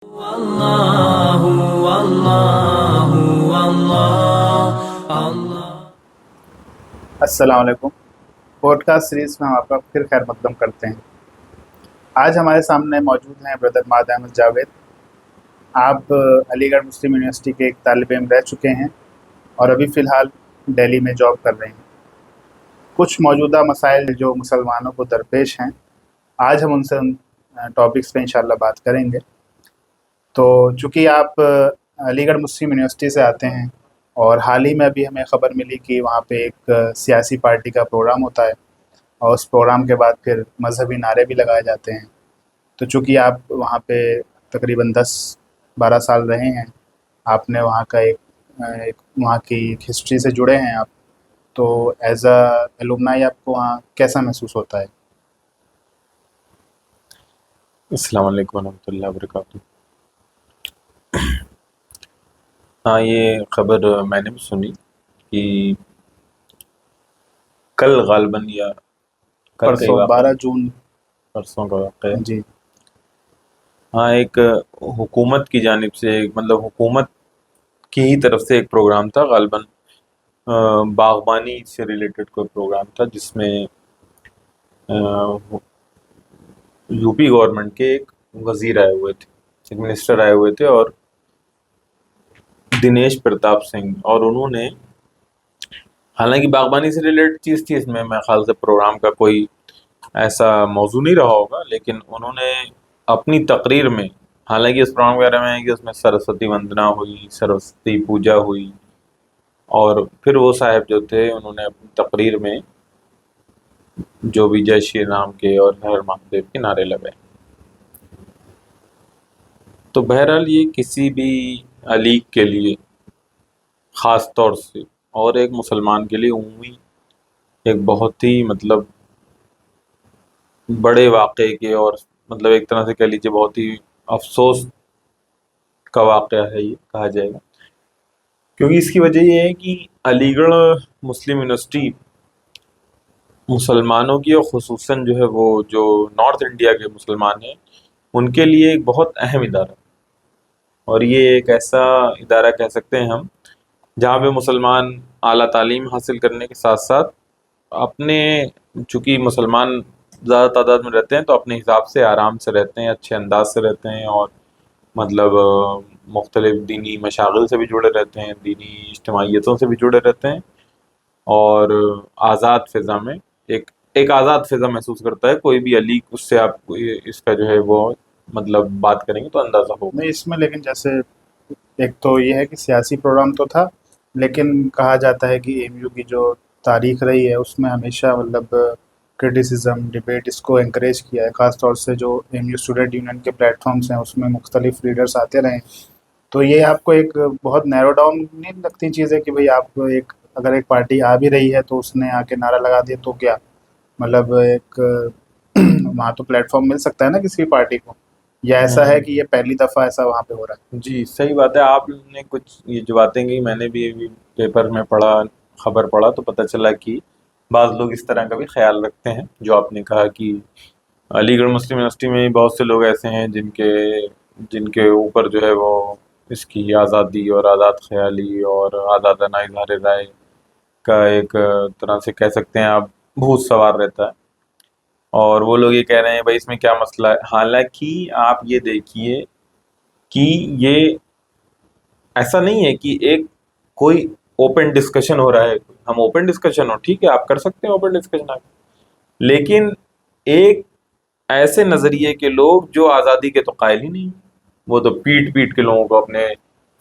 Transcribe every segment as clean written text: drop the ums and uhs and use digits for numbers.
اللہ اللہ اللہ اللہ۔ السلام علیکم۔ Pod cost series میں ہم آپ کا پھر خیر مقدم کرتے ہیں۔ آج ہمارے سامنے موجود ہیں بردر ماد احمد جاوید۔ آپ علی گڑھ مسلم یونیورسٹی کے ایک طالب علم رہ چکے ہیں اور ابھی فی الحال دہلی میں جاب کر رہے ہیں۔ کچھ موجودہ مسائل جو مسلمانوں کو درپیش ہیں، آج ہم ان سے ان ٹاپکس پہ انشاءاللہ بات کریں گے۔ تو چونکہ آپ علی گڑھ مسلم یونیورسٹی سے آتے ہیں اور حال ہی میں ابھی ہمیں خبر ملی کہ وہاں پہ ایک سیاسی پارٹی کا پروگرام ہوتا ہے اور اس پروگرام کے بعد پھر مذہبی نعرے بھی لگائے جاتے ہیں، تو چونکہ آپ وہاں پہ تقریباً 10-12 سال رہے ہیں، آپ نے وہاں کا وہاں کی ایک ہسٹری سے جڑے ہیں آپ، تو ایز اے ایلومنائی آپ کو وہاں کیسا محسوس ہوتا ہے؟ السلام علیکم ورحمۃ اللہ وبرکاتہ۔ ہاں، یہ خبر میں نے بھی سنی کہ کل غالباً یا کل کا ہی پرسوں واقعہ، 12 جون پرسوں کا واقعہ ہے۔ جی ہاں، ایک حکومت کی جانب سے مطلب حکومت کی ہی طرف سے ایک پروگرام تھا، غالباً باغبانی سے ریلیٹڈ کوئی پروگرام تھا، جس میں یو پی گورنمنٹ کے ایک وزیر آئے ہوئے تھے، ایک منسٹر آئے ہوئے تھے، اور دنیش پرتاپ سنگھ، اور انہوں نے، حالانکہ باغبانی سے ریلیٹڈ چیز تھی، اس میں میرے خیال سے پروگرام کا کوئی ایسا موضوع نہیں رہا ہوگا، لیکن انہوں نے اپنی تقریر میں، حالانکہ اس پروگرام کے بارے میں ہے کہ اس میں سرسوتی وندنا ہوئی، سرسوتی پوجا ہوئی، اور پھر وہ صاحب جو تھے انہوں نے اپنی تقریر میں جو بھی جے شری رام کے اور ہر مہادیو کے نعرے لگائے۔ تو بہرحال یہ کسی بھی علی کے لیے خاص طور سے، اور ایک مسلمان کے لیے عمومی، ایک بہت ہی مطلب بڑے واقعے کے، اور مطلب ایک طرح سے کہہ لیجیے بہت ہی افسوس کا واقعہ ہے، یہ کہا جائے گا، کیونکہ اس کی وجہ یہ ہے کہ علی گڑھ مسلم یونیورسٹی مسلمانوں کی، اور خصوصاً جو ہے وہ جو نارتھ انڈیا کے مسلمان ہیں ان کے لیے ایک بہت اہم ادارہ، اور یہ ایک ایسا ادارہ کہہ سکتے ہیں ہم جہاں پہ مسلمان اعلیٰ تعلیم حاصل کرنے کے ساتھ ساتھ اپنے، چونکہ مسلمان زیادہ تعداد میں رہتے ہیں تو اپنے حساب سے آرام سے رہتے ہیں، اچھے انداز سے رہتے ہیں، اور مطلب مختلف دینی مشاغل سے بھی جڑے رہتے ہیں، دینی اجتماعیتوں سے بھی جڑے رہتے ہیں، اور آزاد فضا میں ایک آزاد فضا محسوس کرتا ہے کوئی بھی علی، اس سے آپ کو اس کا جو ہے وہ مطلب بات کریں گے تو اندازہ ہوگا۔ نہیں، اس میں لیکن جیسے ایک تو یہ ہے کہ سیاسی پروگرام تو تھا، لیکن کہا جاتا ہے کہ ایم یو کی جو تاریخ رہی ہے اس میں ہمیشہ مطلب کرٹیسزم، ڈبیٹ اس کو انکریج کیا ہے، خاص طور سے جو ایم یو اسٹوڈنٹ یونین کے پلیٹ فارمس ہیں اس میں مختلف لیڈرس آتے رہے، تو یہ آپ کو ایک بہت نیرو ڈاؤن نہیں لگتی چیز ہے کہ بھئی آپ کو اگر ایک پارٹی آ بھی رہی ہے تو اس نے آ کے نعرہ لگا دیا تو کیا مطلب ایک وہاں تو پلیٹ فارم مل سکتا ہے نا کسی پارٹی کو، یا ایسا ہے کہ یہ پہلی دفعہ ایسا وہاں پہ ہو رہا ہے؟ جی صحیح بات ہے، آپ نے کچھ یہ جو باتیں کی، میں نے بھی پیپر میں پڑھا، خبر پڑھا، تو پتہ چلا کہ بعض لوگ اس طرح کا بھی خیال رکھتے ہیں، جو آپ نے کہا کہ علی گڑھ مسلم یونیورسٹی میں بہت سے لوگ ایسے ہیں جن کے اوپر جو ہے وہ اس کی آزادی اور آزاد خیالی اور آزادانہ اظہار رائے کا ایک طرح سے کہہ سکتے ہیں آپ بھوت سوار رہتا ہے، اور وہ لوگ یہ کہہ رہے ہیں بھائی اس میں کیا مسئلہ ہے۔ حالانکہ آپ یہ دیکھیے کہ یہ ایسا نہیں ہے کہ ایک کوئی اوپن ڈسکشن ہو رہا ہے، ہم اوپن ڈسکشن ہو، ٹھیک ہے آپ کر سکتے ہیں اوپن ڈسکشن، لیکن ایک ایسے نظریے کے لوگ جو آزادی کے تو قائل ہی نہیں، وہ تو پیٹ پیٹ کے لوگوں کو اپنے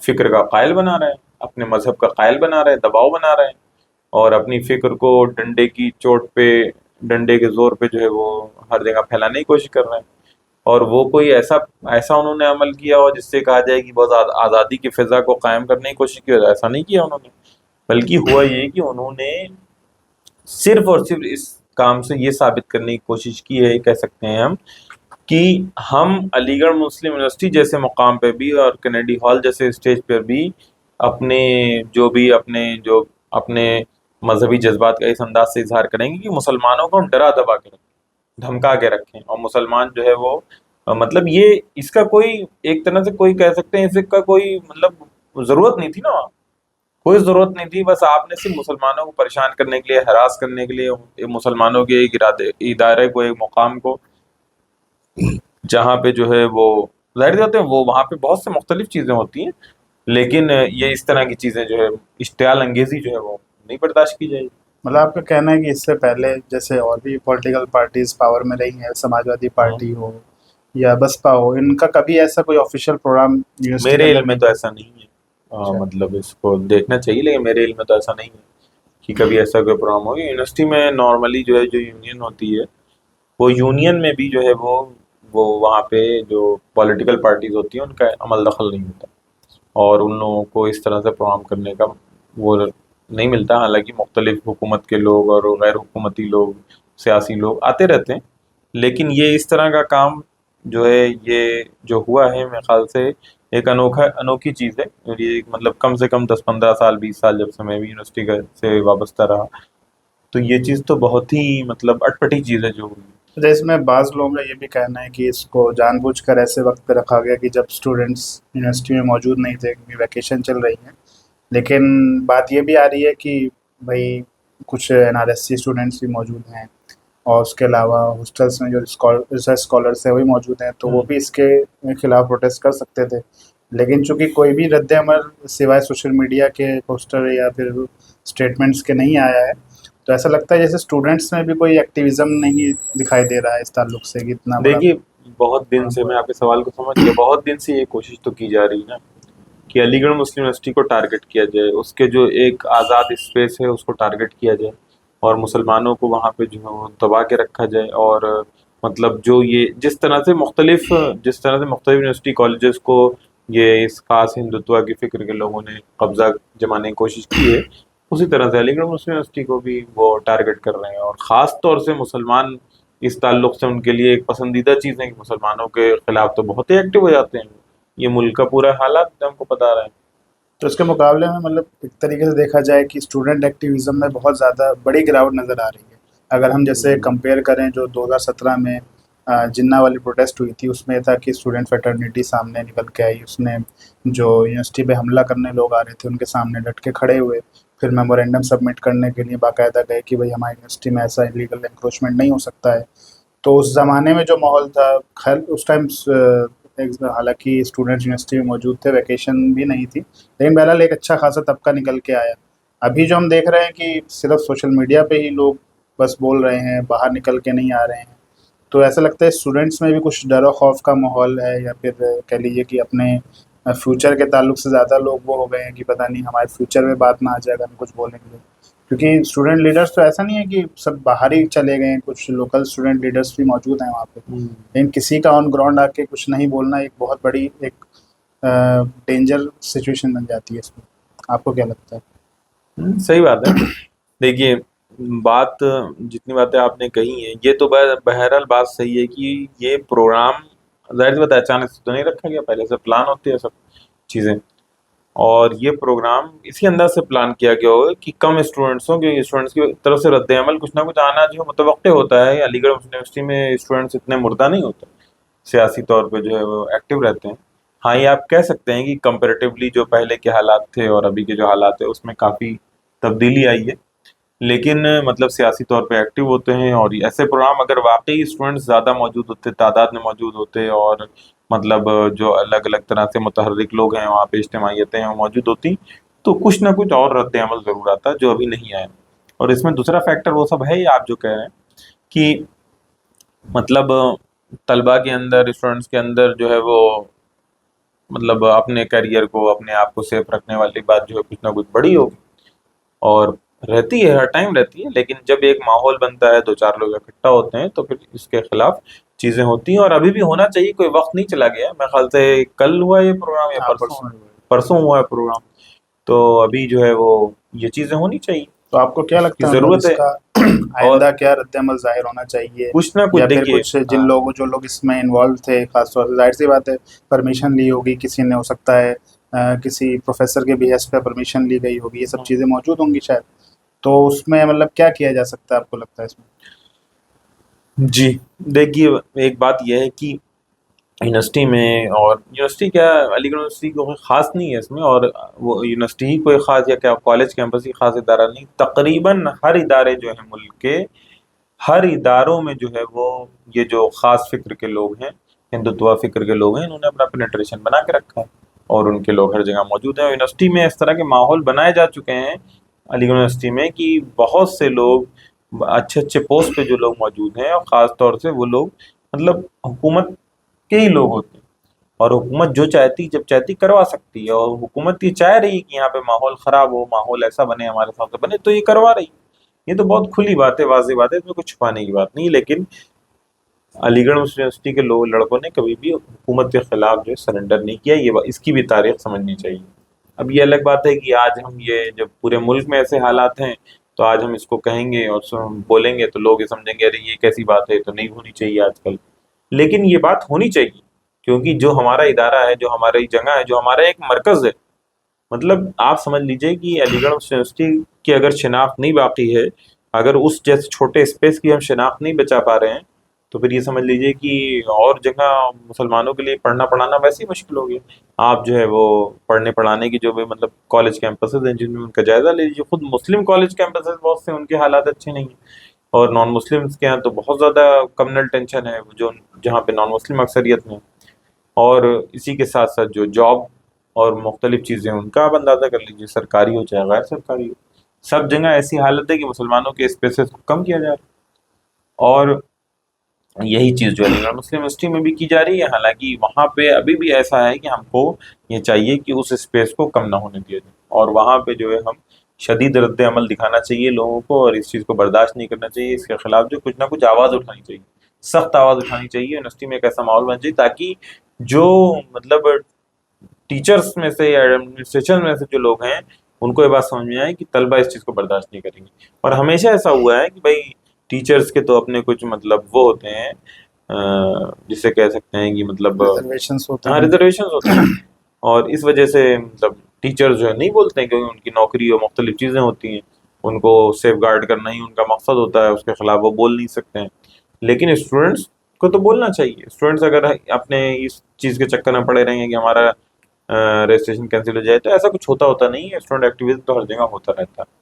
فکر کا قائل بنا رہے ہیں، اپنے مذہب کا قائل بنا رہے ہیں، دباؤ بنا رہے ہیں، اور اپنی فکر کو ڈنڈے کی چوٹ پہ، ڈنڈے کے زور پہ جو ہے وہ ہر جگہ پھیلانے کی کوشش کر رہے ہیں، اور وہ کوئی ایسا انہوں نے عمل کیا ہو جس سے کہا جائے کہ بہت آزادی کی فضا کو قائم کرنے کی کوشش کی ہو، ایسا نہیں کیا انہوں نے، بلکہ ہوا یہ کہ انہوں نے صرف اور صرف اس کام سے یہ ثابت کرنے کی کوشش کی ہے، کہہ سکتے ہیں ہم، کہ ہم علی گڑھ مسلم یونیورسٹی جیسے مقام پہ بھی اور کینیڈی ہال جیسے اسٹیج پہ بھی اپنے مذہبی جذبات کا اس انداز سے اظہار کریں گے کہ مسلمانوں کو ہم ڈرا دبا کے رکھیں، دھمکا کے رکھیں، اور مسلمان جو ہے وہ مطلب یہ اس کا کوئی ایک طرح سے کوئی کہہ سکتے ہیں اس کا کوئی مطلب ضرورت نہیں تھی نا، کوئی ضرورت نہیں تھی، بس آپ نے صرف مسلمانوں کو پریشان کرنے کے لیے، ہراس کرنے کے لیے مسلمانوں کے ایک ادارے کو، ایک مقام کو، جہاں پہ جو ہے وہ ظاہر بات ہے وہ وہاں پہ بہت سے مختلف چیزیں ہوتی ہیں، لیکن یہ اس طرح کی چیزیں جو ہے اشتعال انگیزی جو ہے وہ نہیں برداشت کی جائے گی۔ مطلب آپ کا کہنا ہے کہ اس سے پہلے جیسے اور بھی پولیٹیکل پارٹیز پاور میں رہی ہیں، سماجوادی پارٹی ہو یا بسپا ہو، ان کا کبھی ایسا کوئی آفیشیل پروگرام یونیورسٹی کے میرے اندر علم میں تو ایسا نہیں ہے، مطلب اس کو دیکھنا چاہیے، لیکن میرے علم میں تو ایسا نہیں ہے کہ کبھی ایسا کوئی پروگرام ہو۔ یونیورسٹی میں نارملی جو ہے جو یونین ہوتی ہے، وہ یونین میں بھی جو ہے وہ وہاں پہ جو پولیٹیکل پارٹیز ہوتی ہیں ان کا عمل دخل نہیں ہوتا، اور ان لوگوں کو اس طرح سے پروگرام کرنے کا وہ نہیں ملتا۔ حالانکہ مختلف حکومت کے لوگ اور غیر حکومتی لوگ، سیاسی لوگ آتے رہتے ہیں، لیکن یہ اس طرح کا کام جو ہے یہ جو ہوا ہے میرے خیال سے ایک انوکھی چیز ہے، اور یہ مطلب کم سے کم 10-15 سال 20 سال جب سے میں بھی یونیورسٹی سے وابستہ رہا، تو یہ چیز تو بہت ہی مطلب اٹپٹی چیز ہے جو ہوئی۔ جیسے میں بعض لوگوں کا یہ بھی کہنا ہے کہ اس کو جان بوجھ کر ایسے وقت پہ رکھا گیا کہ جب اسٹوڈنٹس یونیورسٹی میں موجود نہیں تھے کیونکہ ویکیشن چل رہی ہیں، لیکن بات یہ بھی آ رہی ہے کہ بھائی کچھ NRSC اسٹوڈنٹس بھی موجود ہیں، اور اس کے علاوہ ہاسٹلس میں جو ریسرچ اسکالرس ہیں وہی موجود ہیں، تو وہ بھی اس کے خلاف پروٹیسٹ کر سکتے تھے، لیکن چونکہ کوئی بھی رد عمل سوائے سوشل میڈیا کے پوسٹر یا پھر اسٹیٹمنٹس کے نہیں آیا ہے، تو ایسا لگتا ہے جیسے اسٹوڈنٹس میں بھی کوئی ایکٹیویزم نہیں دکھائی دے رہا ہے اس تعلق سے کہ اتنا بڑا۔ دیکھیے بہت دن سے، میں آپ کے سوال کو سمجھ گیا، بہت دن سے یہ کوشش تو کی جا رہی ہے نا کہ علی گڑھ مسلم یونیورسٹی کو ٹارگٹ کیا جائے، اس کے جو ایک آزاد اسپیس ہے اس کو ٹارگٹ کیا جائے، اور مسلمانوں کو وہاں پہ جو ہے وہ دبا کے رکھا جائے، اور مطلب جو یہ جس طرح سے مختلف یونیورسٹی کالجز کو یہ اس خاص ہندوتوا کی فکر کے لوگوں نے قبضہ جمانے کی کوشش کی ہے، اسی طرح سے علی گڑھ مسلم یونیورسٹی کو بھی وہ ٹارگٹ کر رہے ہیں، اور خاص طور سے مسلمان اس تعلق سے ان کے لیے ایک پسندیدہ چیز ہے کہ مسلمانوں کے خلاف تو بہت ہی ایکٹیو ہو جاتے ہیں، یہ ملک کا پورا حالات ہم کو بتا رہے ہیں۔ تو اس کے مقابلے میں مطلب ایک طریقے سے دیکھا جائے کہ اسٹوڈنٹ ایکٹیویزم میں بہت زیادہ بڑی گراوٹ نظر آ رہی ہے۔ اگر ہم جیسے کمپیئر کریں جو 2017 میں جنہ والی پروٹیسٹ ہوئی تھی، اس میں یہ تھا کہ اسٹوڈنٹ فیٹرنیٹی سامنے نکل کے آئی، اس نے جو یونیورسٹی پہ حملہ کرنے لوگ آ رہے تھے ان کے سامنے ڈٹ کے کھڑے ہوئے، پھر میمورینڈم سبمٹ کرنے کے لیے باقاعدہ گئے کہ بھائی ہماری یونیورسٹی میں ایسا انلیگل انکروچمنٹ نہیں ہو سکتا ہے۔ تو اس زمانے میں جو ماحول تھا، خیر اس ٹائم حالانکہ اسٹوڈنٹس یونیورسٹی میں موجود تھے، ویکیشن بھی نہیں تھی، لیکن بہرحال ایک اچھا خاصا طبقہ نکل کے آیا۔ ابھی جو ہم دیکھ رہے ہیں کہ صرف سوشل میڈیا پہ ہی لوگ بس بول رہے ہیں، باہر نکل کے نہیں آ رہے ہیں، تو ایسا لگتا ہے اسٹوڈنٹس میں بھی کچھ ڈر و خوف کا ماحول ہے، یا پھر کہہ لیجیے کہ اپنے فیوچر کے تعلق سے زیادہ لوگ وہ ہو گئے ہیں کہ پتہ نہیں ہمارے فیوچر میں بات نہ آ جائے اگر ہم کچھ بولیں گے، کیونکہ اسٹوڈنٹ لیڈرس تو ایسا نہیں ہے کہ سب باہر ہی چلے گئے ہیں، کچھ لوکل اسٹوڈنٹ لیڈرس بھی موجود ہیں وہاں پہ، لیکن کسی کا آن گراؤنڈ آ کے کچھ نہیں بولنا ایک بہت بڑی ایک ڈینجر سچویشن بن جاتی ہے اس میں۔ آپ کو کیا لگتا ہے؟ صحیح بات ہے، دیکھیے بات جتنی باتیں آپ نے کہی ہیں یہ تو بہرحال بات صحیح ہے کہ یہ پروگرام ظاہر سی بات ہے اچانک سے تو نہیں رکھا گیا، پہلے سے پلان ہوتی ہے سب چیزیں، اور یہ پروگرام اسی انداز سے پلان کیا گیا ہوگا کہ کم اسٹوڈنٹسوں کے اسٹوڈنٹس کی طرف سے رد عمل کچھ نہ کچھ آنا جو متوقع ہوتا ہے۔ علی گڑھ یونیورسٹی میں اسٹوڈنٹس اتنے مردہ نہیں ہوتے، سیاسی طور پہ جو ہے وہ ایکٹیو رہتے ہیں۔ ہاں یہ آپ کہہ سکتے ہیں کہ کمپیریٹیولی جو پہلے کے حالات تھے اور ابھی کے جو حالات ہیں اس میں کافی تبدیلی آئی ہے، لیکن مطلب سیاسی طور پہ ایکٹیو ہوتے ہیں، اور ایسے پروگرام اگر واقعی اسٹوڈنٹس زیادہ موجود ہوتے، تعداد میں موجود ہوتے، اور مطلب جو الگ الگ طرح سے متحرک لوگ ہیں وہاں پہ اجتماعیتیں ہیں موجود ہوتی، تو کچھ نہ کچھ اور رد عمل ضرور آتا جو ابھی نہیں آیا۔ اور اس میں دوسرا فیکٹر وہ سب ہے ہی آپ جو کہہ رہے ہیں کہ مطلب طلباء کے اندر، اسٹوڈنٹس کے اندر جو ہے وہ مطلب اپنے کیریئر کو، اپنے آپ کو سیف رکھنے والی بات جو ہے کچھ نہ کچھ بڑی ہوگی، اور رہتی ہے، ہر ٹائم رہتی ہے، لیکن جب ایک ماحول بنتا ہے، دو چار لوگ اکٹھا ہوتے ہیں تو پھر اس کے خلاف چیزیں ہوتی ہیں، اور ابھی بھی ہونا چاہیے، کوئی وقت نہیں چلا گیا، میرے خیال سے کل ہوا یہ پروگرام یا پرسوں ہوا ہے پروگرام، تو ابھی جو ہے وہ یہ چیزیں ہونی چاہیے۔ تو آپ کو کیا لگتا ہے ضرورت اس کا آئندہ کیا رد عمل ظاہر ہونا چاہیے، کچھ نہ یا کچھ پھر دیکھیے کچھ جن لوگوں جو لوگ اس میں انوالو تھے، خاص طور سے ظاہر سی بات ہے پرمیشن لی ہوگی کسی نے، ہو سکتا ہے کسی پروفیسر کے بیہیس پہ پرمیشن لی گئی ہوگی، یہ سب چیزیں موجود ہوں گی شاید، تو اس میں مطلب کیا کیا جا سکتا ہے آپ کو لگتا ہے اس میں؟ جی دیکھیے ایک بات یہ ہے کہ یونیورسٹی میں، اور یونیورسٹی کیا، علی گڑھ یونیورسٹی کوئی خاص نہیں ہے اس میں، اور وہ یونیورسٹی ہی کوئی خاص یا کیا کالج کیمپس ہی خاص ادارہ نہیں، تقریباً ہر ادارے جو ہیں ملک کے، ہر اداروں میں جو ہے وہ یہ جو خاص فکر کے لوگ ہیں، ہندوتوا فکر کے لوگ ہیں، انہوں نے اپنا پینیٹریشن بنا کے رکھا ہے، اور ان کے لوگ ہر جگہ موجود ہیں. اور یونیورسٹی میں اس طرح کے ماحول بنائے جا چکے ہیں علی گڑھ یونیورسٹی میں کہ بہت سے لوگ اچھے اچھے پوسٹ پہ جو لوگ موجود ہیں، اور خاص طور سے وہ لوگ مطلب حکومت کے ہی لوگ ہوتے ہیں، اور حکومت جو چاہتی جب چاہتی کروا سکتی ہے، اور حکومت یہ چاہ رہی ہے کہ یہاں پہ ماحول خراب ہو، ماحول ایسا بنے ہمارے ساتھ بنے، تو یہ کروا رہی ہے. یہ تو بہت کھلی بات ہے، واضح بات ہے، اس میں کچھ چھپانے کی بات نہیں. لیکن علی گڑھ مسلم یونیورسٹی کے لڑکوں نے کبھی بھی حکومت کے خلاف جو سرنڈر نہیں کیا، یہ اس کی بھی تاریخ سمجھنی چاہیے. اب یہ الگ بات ہے کہ آج ہم یہ جب پورے ملک میں ایسے حالات ہیں تو آج ہم اس کو کہیں گے اور بولیں گے تو لوگ یہ سمجھیں گے ارے یہ کیسی بات ہے، تو نہیں ہونی چاہیے آج کل. لیکن یہ بات ہونی چاہیے، کیونکہ جو ہمارا ادارہ ہے، جو ہماری جگہ ہے، جو ہمارا ایک مرکز ہے، مطلب آپ سمجھ لیجئے کہ علی گڑھ یونیورسٹی کی اگر شناخت نہیں باقی ہے، اگر اس جیسے چھوٹے اسپیس کی ہم شناخت نہیں بچا پا رہے ہیں، تو پھر یہ سمجھ لیجئے کہ اور جگہ مسلمانوں کے لیے پڑھنا پڑھانا ویسے ہی مشکل ہو گیا. آپ جو ہے وہ پڑھنے پڑھانے کی جو بھی مطلب کالج کیمپسز ہیں جن میں ان کا جائزہ لے لیجیے. خود مسلم کالج کیمپسز بہت سے ان کے حالات اچھے نہیں ہیں، اور نان مسلمس کے یہاں تو بہت زیادہ کمنل ٹینشن ہے، جو جہاں پہ نان مسلم اکثریت میں. اور اسی کے ساتھ ساتھ جو جاب اور مختلف چیزیں ان کا آپ اندازہ کر لیجیے، سرکاری ہو چاہے غیر سرکاری ہو، سب جگہ ایسی حالت ہے کہ مسلمانوں کے اسپیسز کو کم کیا جا رہا ہے. اور یہی چیز جو علی گڑھ مسلم یونیورسٹی میں بھی کی جا رہی ہے، حالانکہ وہاں پہ ابھی بھی ایسا ہے کہ ہم کو یہ چاہیے کہ اس اسپیس کو کم نہ ہونے دیا جائے، اور وہاں پہ جو ہے ہم شدید رد عمل دکھانا چاہیے لوگوں کو، اور اس چیز کو برداشت نہیں کرنا چاہیے. اس کے خلاف جو کچھ نہ کچھ آواز اٹھانی چاہیے، سخت آواز اٹھانی چاہیے. یونیورسٹی میں ایک ایسا ماحول بن چاہیے تاکہ جو مطلب ٹیچرس میں سے یا ایڈمنسٹریشن میں سے جو لوگ ہیں ان کو یہ بات سمجھ میں آئے کہ طلبہ اس چیز کو برداشت نہیں کریں گے. اور ہمیشہ ایسا ہوا ہے کہ بھائی ٹیچرس کے تو اپنے کچھ مطلب وہ ہوتے ہیں جسے کہہ سکتے ہیں کہ مطلب ریزرویشنس ہوتے ہیں. ریزرویشنز ہوتے ہیں، اور اس وجہ سے مطلب ٹیچر جو ہے نہیں بولتے ہیں، کیونکہ ان کی نوکری اور مختلف چیزیں ہوتی ہیں، ان کو سیف گارڈ کرنا ہی ان کا مقصد ہوتا ہے، اس کے خلاف وہ بول نہیں سکتے ہیں. لیکن اسٹوڈنٹس کو تو بولنا چاہیے. اسٹوڈنٹس اگر اپنے اس چیز کے چکر میں پڑے رہیں گے کہ ہمارا رجسٹریشن کینسل ہو جائے، تو ایسا کچھ ہوتا نہیں ہے. اسٹوڈنٹ ایکٹیویزم تو ہر جگہ ہوتا رہتا ہے.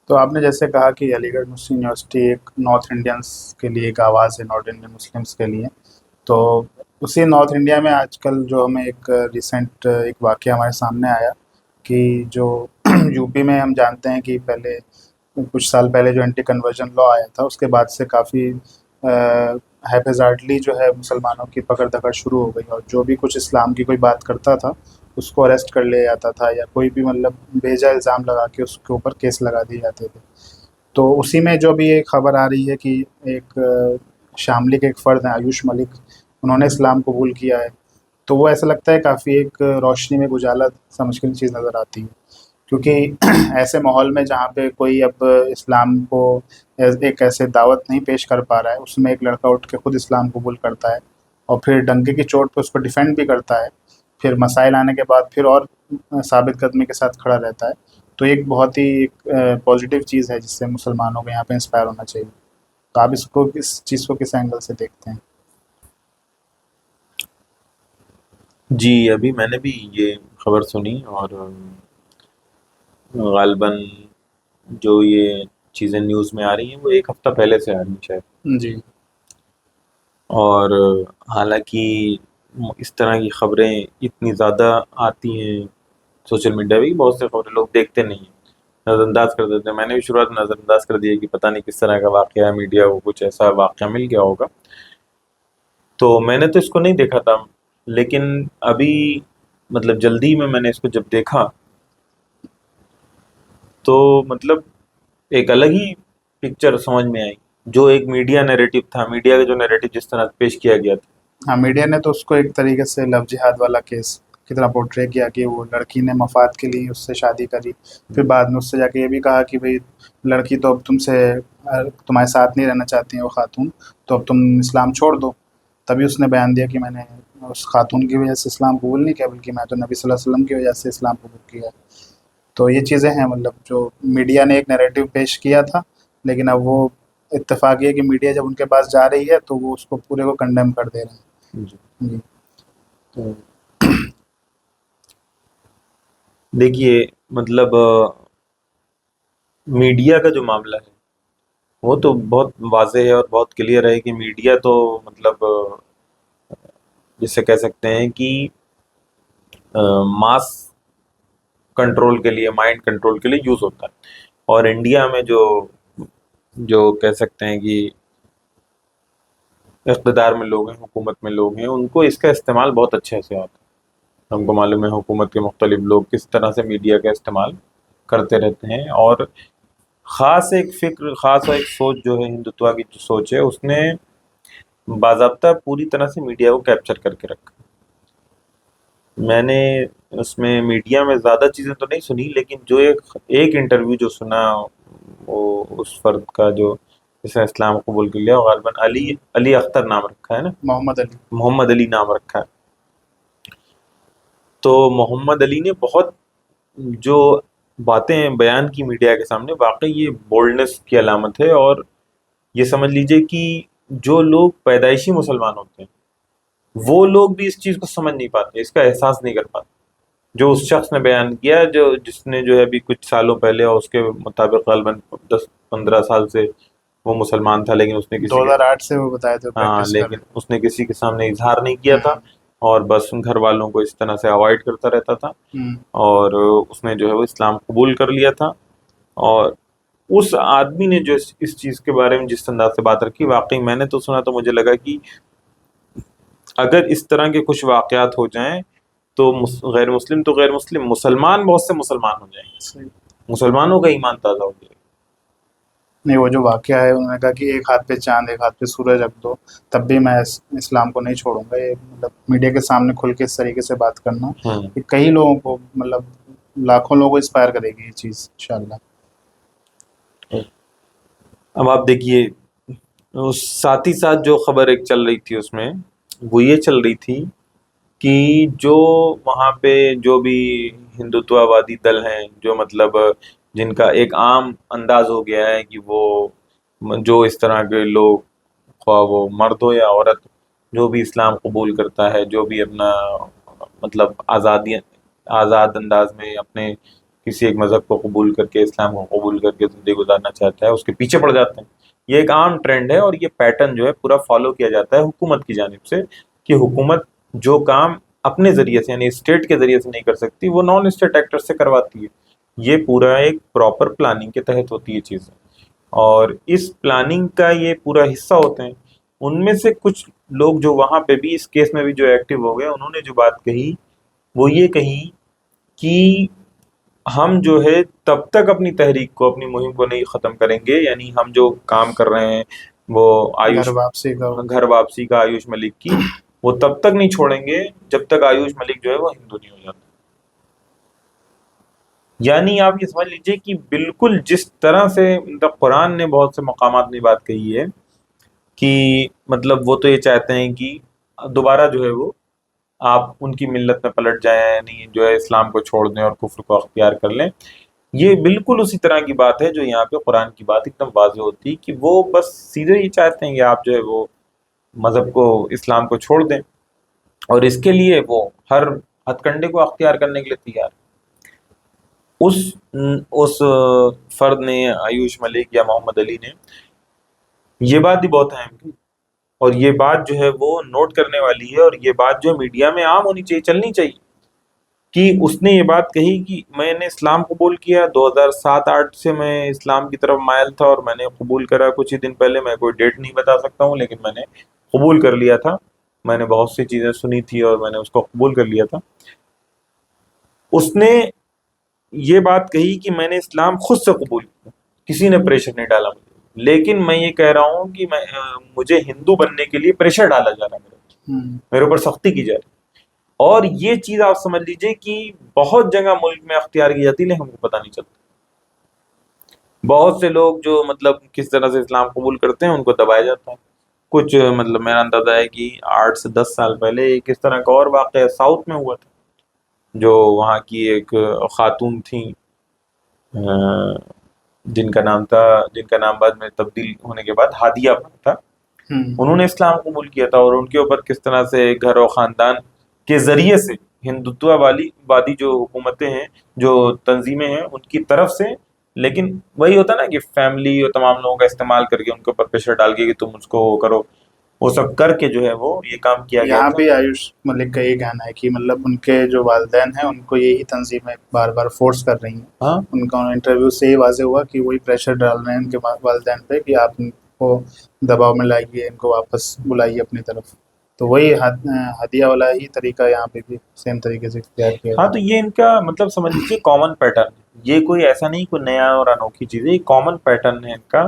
تو آپ نے جیسے کہا کہ علی گڑھ مسلم یونیورسٹی ایک نارتھ انڈینس کے لیے ایک آواز ہے، نارتھ انڈین مسلمس کے لیے. تو اسی نارتھ انڈیا میں آج کل جو ہمیں ایک ریسنٹ ایک واقعہ ہمارے سامنے آیا کہ جو یو پی میں ہم جانتے ہیں کہ پہلے کچھ سال پہلے جو اینٹی کنورژن لا آیا تھا، اس کے بعد سے کافی ہیپیزارڈلی جو ہے مسلمانوں کی پکڑ دھکڑ شروع ہو گئی، اور جو بھی کچھ اسلام کی کوئی بات کرتا تھا اس کو اریسٹ کر لیا جاتا تھا، یا کوئی بھی مطلب بھیجا الزام لگا کے اس کے اوپر کیس لگا دیے جاتے تھے. تو اسی میں جو بھی ایک خبر آ رہی ہے کہ ایک شاملی کے ایک فرد ہیں آیوش ملک، انہوں نے اسلام قبول کیا ہے. تو وہ ایسا لگتا ہے کافی ایک روشنی میں اجالا سا مشکل چیز نظر آتی ہے، کیونکہ ایسے ماحول میں جہاں پہ کوئی اب اسلام کو ایک ایسے دعوت نہیں پیش کر پا رہا ہے، اس میں ایک لڑکا اٹھ کے خود اسلام قبول کرتا ہے اور پھر ڈنکے کی چوٹ پہ اس کو ڈیفینڈ بھی کرتا ہے، پھر مسائل آنے کے بعد پھر اور ثابت قدمی کے ساتھ کھڑا رہتا ہے. تو ایک بہت ہی پازیٹیو چیز ہے جس سے مسلمانوں کو یہاں پہ انسپائر ہونا چاہیے. تو آپ اس کو اس چیز کو کس اینگل سے دیکھتے ہیں؟ جی ابھی میں نے بھی یہ خبر سنی، اور غالباً جو یہ چیزیں نیوز میں آ رہی ہیں وہ ایک ہفتہ پہلے سے آ رہی ہیں شاید. جی. اور حالانکہ اس طرح کی خبریں اتنی زیادہ آتی ہیں سوشل میڈیا پہ، بہت سے خبریں لوگ دیکھتے نہیں ہیں، نظر انداز کر دیتے ہیں. میں نے بھی شروعات میں نظر انداز کر دیا کہ پتہ نہیں کس طرح کا واقعہ ہے، میڈیا کو کچھ ایسا واقعہ مل گیا ہوگا. تو میں نے تو اس کو نہیں دیکھا تھا، لیکن ابھی مطلب جلدی میں نے اس کو جب دیکھا تو مطلب ایک الگ ہی پکچر سمجھ میں آئی. جو ایک میڈیا نیریٹو تھا، میڈیا کا جو نیریٹو جس طرح پیش کیا گیا تھا، ہاں، میڈیا نے تو اس کو ایک طریقے سے لو جہاد والا کیس کی طرح پورٹرے کیا کہ وہ لڑکی نے مفاد کے لیے اس سے شادی کری، پھر بعد میں اس سے جا کے یہ بھی کہا کہ بھئی لڑکی تو اب تمہارے ساتھ نہیں رہنا چاہتی ہیں وہ خاتون، تو اب تم اسلام چھوڑ دو. تبھی اس نے بیان دیا کہ میں نے اس خاتون کی وجہ سے اسلام قبول نہیں کیا، بلکہ میں تو نبی صلی اللہ علیہ وسلم کی وجہ سے اسلام قبول کیا. تو یہ چیزیں ہیں مطلب جو میڈیا نے ایک نیریٹو پیش کیا تھا، لیکن اب وہ اتفاق یہ ہے کہ میڈیا جب ان کے پاس جا رہی ہے تو وہ اس کو پورے کو کنڈیم کر دے رہے ہیں. جی جی تو دیکھیے مطلب میڈیا کا جو معاملہ ہے وہ تو بہت واضح ہے اور بہت کلیئر ہے کہ میڈیا تو مطلب جسے کہہ سکتے ہیں کہ ماس کنٹرول کے لیے، مائنڈ کنٹرول کے لیے یوز ہوتا ہے. اور انڈیا میں جو جو کہہ سکتے ہیں کہ اقتدار میں لوگ ہیں، حکومت میں لوگ ہیں، ان کو اس کا استعمال بہت اچھے سے آتا ہے. ہم کو معلوم ہے حکومت کے مختلف لوگ کس طرح سے میڈیا کا استعمال کرتے رہتے ہیں. اور خاص ایک فکر، خاص ایک سوچ جو ہے ہندوتوا کی جو سوچ ہے، اس نے باضابطہ پوری طرح سے میڈیا کو کیپچر کر کے رکھا. میں نے اس میں میڈیا میں زیادہ چیزیں تو نہیں سنی، لیکن جو ایک انٹرویو جو سنا وہ اس فرد کا جو جس نے اسلام قبول کر لیا، غالباً علی اختر نام رکھا ہے نا، محمد علی. محمد علی نام رکھا ہے. تو محمد علی نے بہت جو باتیں بیان کی میڈیا کے سامنے، واقعی یہ بولڈنس کی علامت ہے. اور یہ سمجھ لیجئے کہ جو لوگ پیدائشی مسلمان ہوتے ہیں وہ لوگ بھی اس چیز کو سمجھ نہیں پاتے، اس کا احساس نہیں کر پاتے جو اس شخص نے بیان کیا، جس نے جو ہے ابھی کچھ سالوں پہلے، اور اس کے مطابق غالباً 10-15 سال سے وہ مسلمان تھا، لیکن اس نے کسی 2008 سے وہ بتایا تھا پریکٹس کر لیکن اس نے کسی کے سامنے اظہار نہیں کیا تھا، اور بس گھر والوں کو اس طرح سے اوائڈ کرتا رہتا تھا. اور اس نے جو ہے وہ اسلام قبول کر لیا تھا. اور اس آدمی نے جو اس چیز کے بارے میں جس انداز سے بات رکھی، واقعی میں نے تو سنا تو مجھے لگا کہ اگر اس طرح کے کچھ واقعات ہو جائیں تو غیر مسلم تو غیر مسلم، مسلمان بہت سے مسلمان ہو جائیں گے، مسلمانوں کا ایمان تازہ ہو جائے گا. نہیں، وہ جو واقعہ ہے انہوں نے کہا کہ ایک ہاتھ پہ چاند ایک ہاتھ پہ سورج رکھ دو تب بھی میں اسلام کو نہیں چھوڑوں گا. یہ مطلب میڈیا کے سامنے کھل کے اس طریقے سے بات کرنا کہ کئی لوگوں کو، مطلب لاکھوں لوگوں کو انسپائر کرے گی یہ چیز انشاءاللہ. اب آپ دیکھیے ساتھ ہی ساتھ جو خبر ایک چل رہی تھی اس میں، وہ یہ چل رہی تھی کہ جو وہاں پہ جو بھی ہندوتوا وادی دل ہیں، جو مطلب جن کا ایک عام انداز ہو گیا ہے کہ وہ جو اس طرح کے لوگ، خواہ وہ مرد ہو یا عورت، جو بھی اسلام قبول کرتا ہے، جو بھی اپنا مطلب آزاد انداز میں اپنے کسی ایک مذہب کو قبول کر کے، اسلام کو قبول کر کے زندگی گزارنا چاہتا ہے، اس کے پیچھے پڑ جاتے ہیں. یہ ایک عام ٹرینڈ ہے، اور یہ پیٹرن جو ہے پورا فالو کیا جاتا ہے حکومت کی جانب سے، کہ حکومت جو کام اپنے ذریعے سے یعنی اسٹیٹ کے ذریعے سے نہیں کر سکتی، وہ نان اسٹیٹ ایکٹر سے کرواتی ہے. یہ پورا ایک پراپر پلاننگ کے تحت ہوتی ہے چیزیں، اور اس پلاننگ کا یہ پورا حصہ ہوتے ہیں. ان میں سے کچھ لوگ جو وہاں پہ بھی اس کیس میں بھی جو ایکٹیو ہو گئے، انہوں نے جو بات کہی وہ یہ کہی کہ ہم جو ہے تب تک اپنی تحریک کو، اپنی مہم کو نہیں ختم کریں گے، یعنی ہم جو کام کر رہے ہیں وہ گھر واپسی کا گھر واپسی کا آیوش ملک کی، وہ تب تک نہیں چھوڑیں گے جب تک آیوش ملک جو ہے وہ ہندو نہیں ہو جاتا. یعنی آپ یہ سمجھ لیجئے کہ بالکل جس طرح سے قرآن نے بہت سے مقامات میں بات کہی ہے کہ مطلب وہ تو یہ چاہتے ہیں کہ دوبارہ جو ہے وہ آپ ان کی ملت میں پلٹ جائیں، یعنی جو ہے اسلام کو چھوڑ دیں اور کفر کو اختیار کر لیں. یہ بالکل اسی طرح کی بات ہے جو یہاں پہ قرآن کی بات ایک دم واضح ہوتی کہ وہ بس سیدھے یہ چاہتے ہیں کہ آپ جو ہے وہ مذہب کو، اسلام کو چھوڑ دیں، اور اس کے لیے وہ ہر ہتھ کنڈے کو اختیار کرنے کے لیے تیار. اس فرد نے، آیوش ملک یا محمد علی نے، یہ بات بھی بہت اہم کی، اور یہ بات جو ہے وہ نوٹ کرنے والی ہے، اور یہ بات جو میڈیا میں عام ہونی چاہیے، چلنی چاہیے، کہ اس نے یہ بات کہی کہ میں نے اسلام قبول کیا 2007-8 سے میں اسلام کی طرف مائل تھا، اور میں نے قبول کرا کچھ ہی دن پہلے، میں کوئی ڈیٹ نہیں بتا سکتا ہوں، لیکن میں نے قبول کر لیا تھا. میں نے بہت سی چیزیں سنی تھی اور میں نے اس کو قبول کر لیا تھا. اس نے یہ بات کہی کہ میں نے اسلام خود سے قبول کیا، کسی نے پریشر نہیں ڈالا مجھے، لیکن میں یہ کہہ رہا ہوں کہ مجھے ہندو بننے کے لیے پریشر ڈالا جا رہا ہے، میرے اوپر سختی کی جا رہی ہے. اور یہ چیز آپ سمجھ لیجئے کہ بہت جگہ ملک میں اختیار کی جاتی ہے، لیکن ہم کو پتہ نہیں چلتا. بہت سے لوگ جو مطلب کس طرح سے اسلام قبول کرتے ہیں ان کو دبایا جاتا ہے. کچھ مطلب میرا اندازہ ہے کہ 8 سے 10 سال پہلے ایک اس طرح کا اور واقعہ ساؤتھ میں ہوا تھا، جو وہاں کی ایک خاتون تھیں جن کا نام بعد میں تبدیل ہونے کے بعد ہادیہ تھا. انہوں نے اسلام قبول کیا تھا، اور ان کے اوپر کس طرح سے گھر و خاندان کے ذریعے سے ہندوتوا وادی جو حکومتیں ہیں، جو تنظیمیں ہیں، ان کی طرف سے، لیکن وہی ہوتا نا کہ فیملی اور تمام لوگوں کا استعمال کر کے ان کے اوپر پریشر ڈال کے کہ تم اس کو کرو، وہ سب کر کے جو ہے وہ یہ کام کیا گیا یہاں تھا۔ بھی آیوش ملک کا یہ کہنا ہے کہ مطلب ان کے جو والدین ہیں ان کو یہی تنظیمیں بار بار فورس کر رہی ہیں. ہاں ان کا انٹرویو سے یہ واضح ہوا کہ وہی پریشر ڈال رہے ہیں ان کے والدین پہ کہ آپ ان کو دباؤ میں لائیے، ان کو واپس بلائیے اپنی طرف. تو وہی ہدیہ والا ہی طریقہ یہاں پہ بھی سیم طریقے سے اختیار کیا ہاں، گیا. تو یہ ان کا مطلب سمجھ لیجیے کامن پیٹرن، یہ کوئی ایسا نہیں کوئی نیا اور انوکھی چیز ہے، یہ کامن پیٹرن ہے ان کا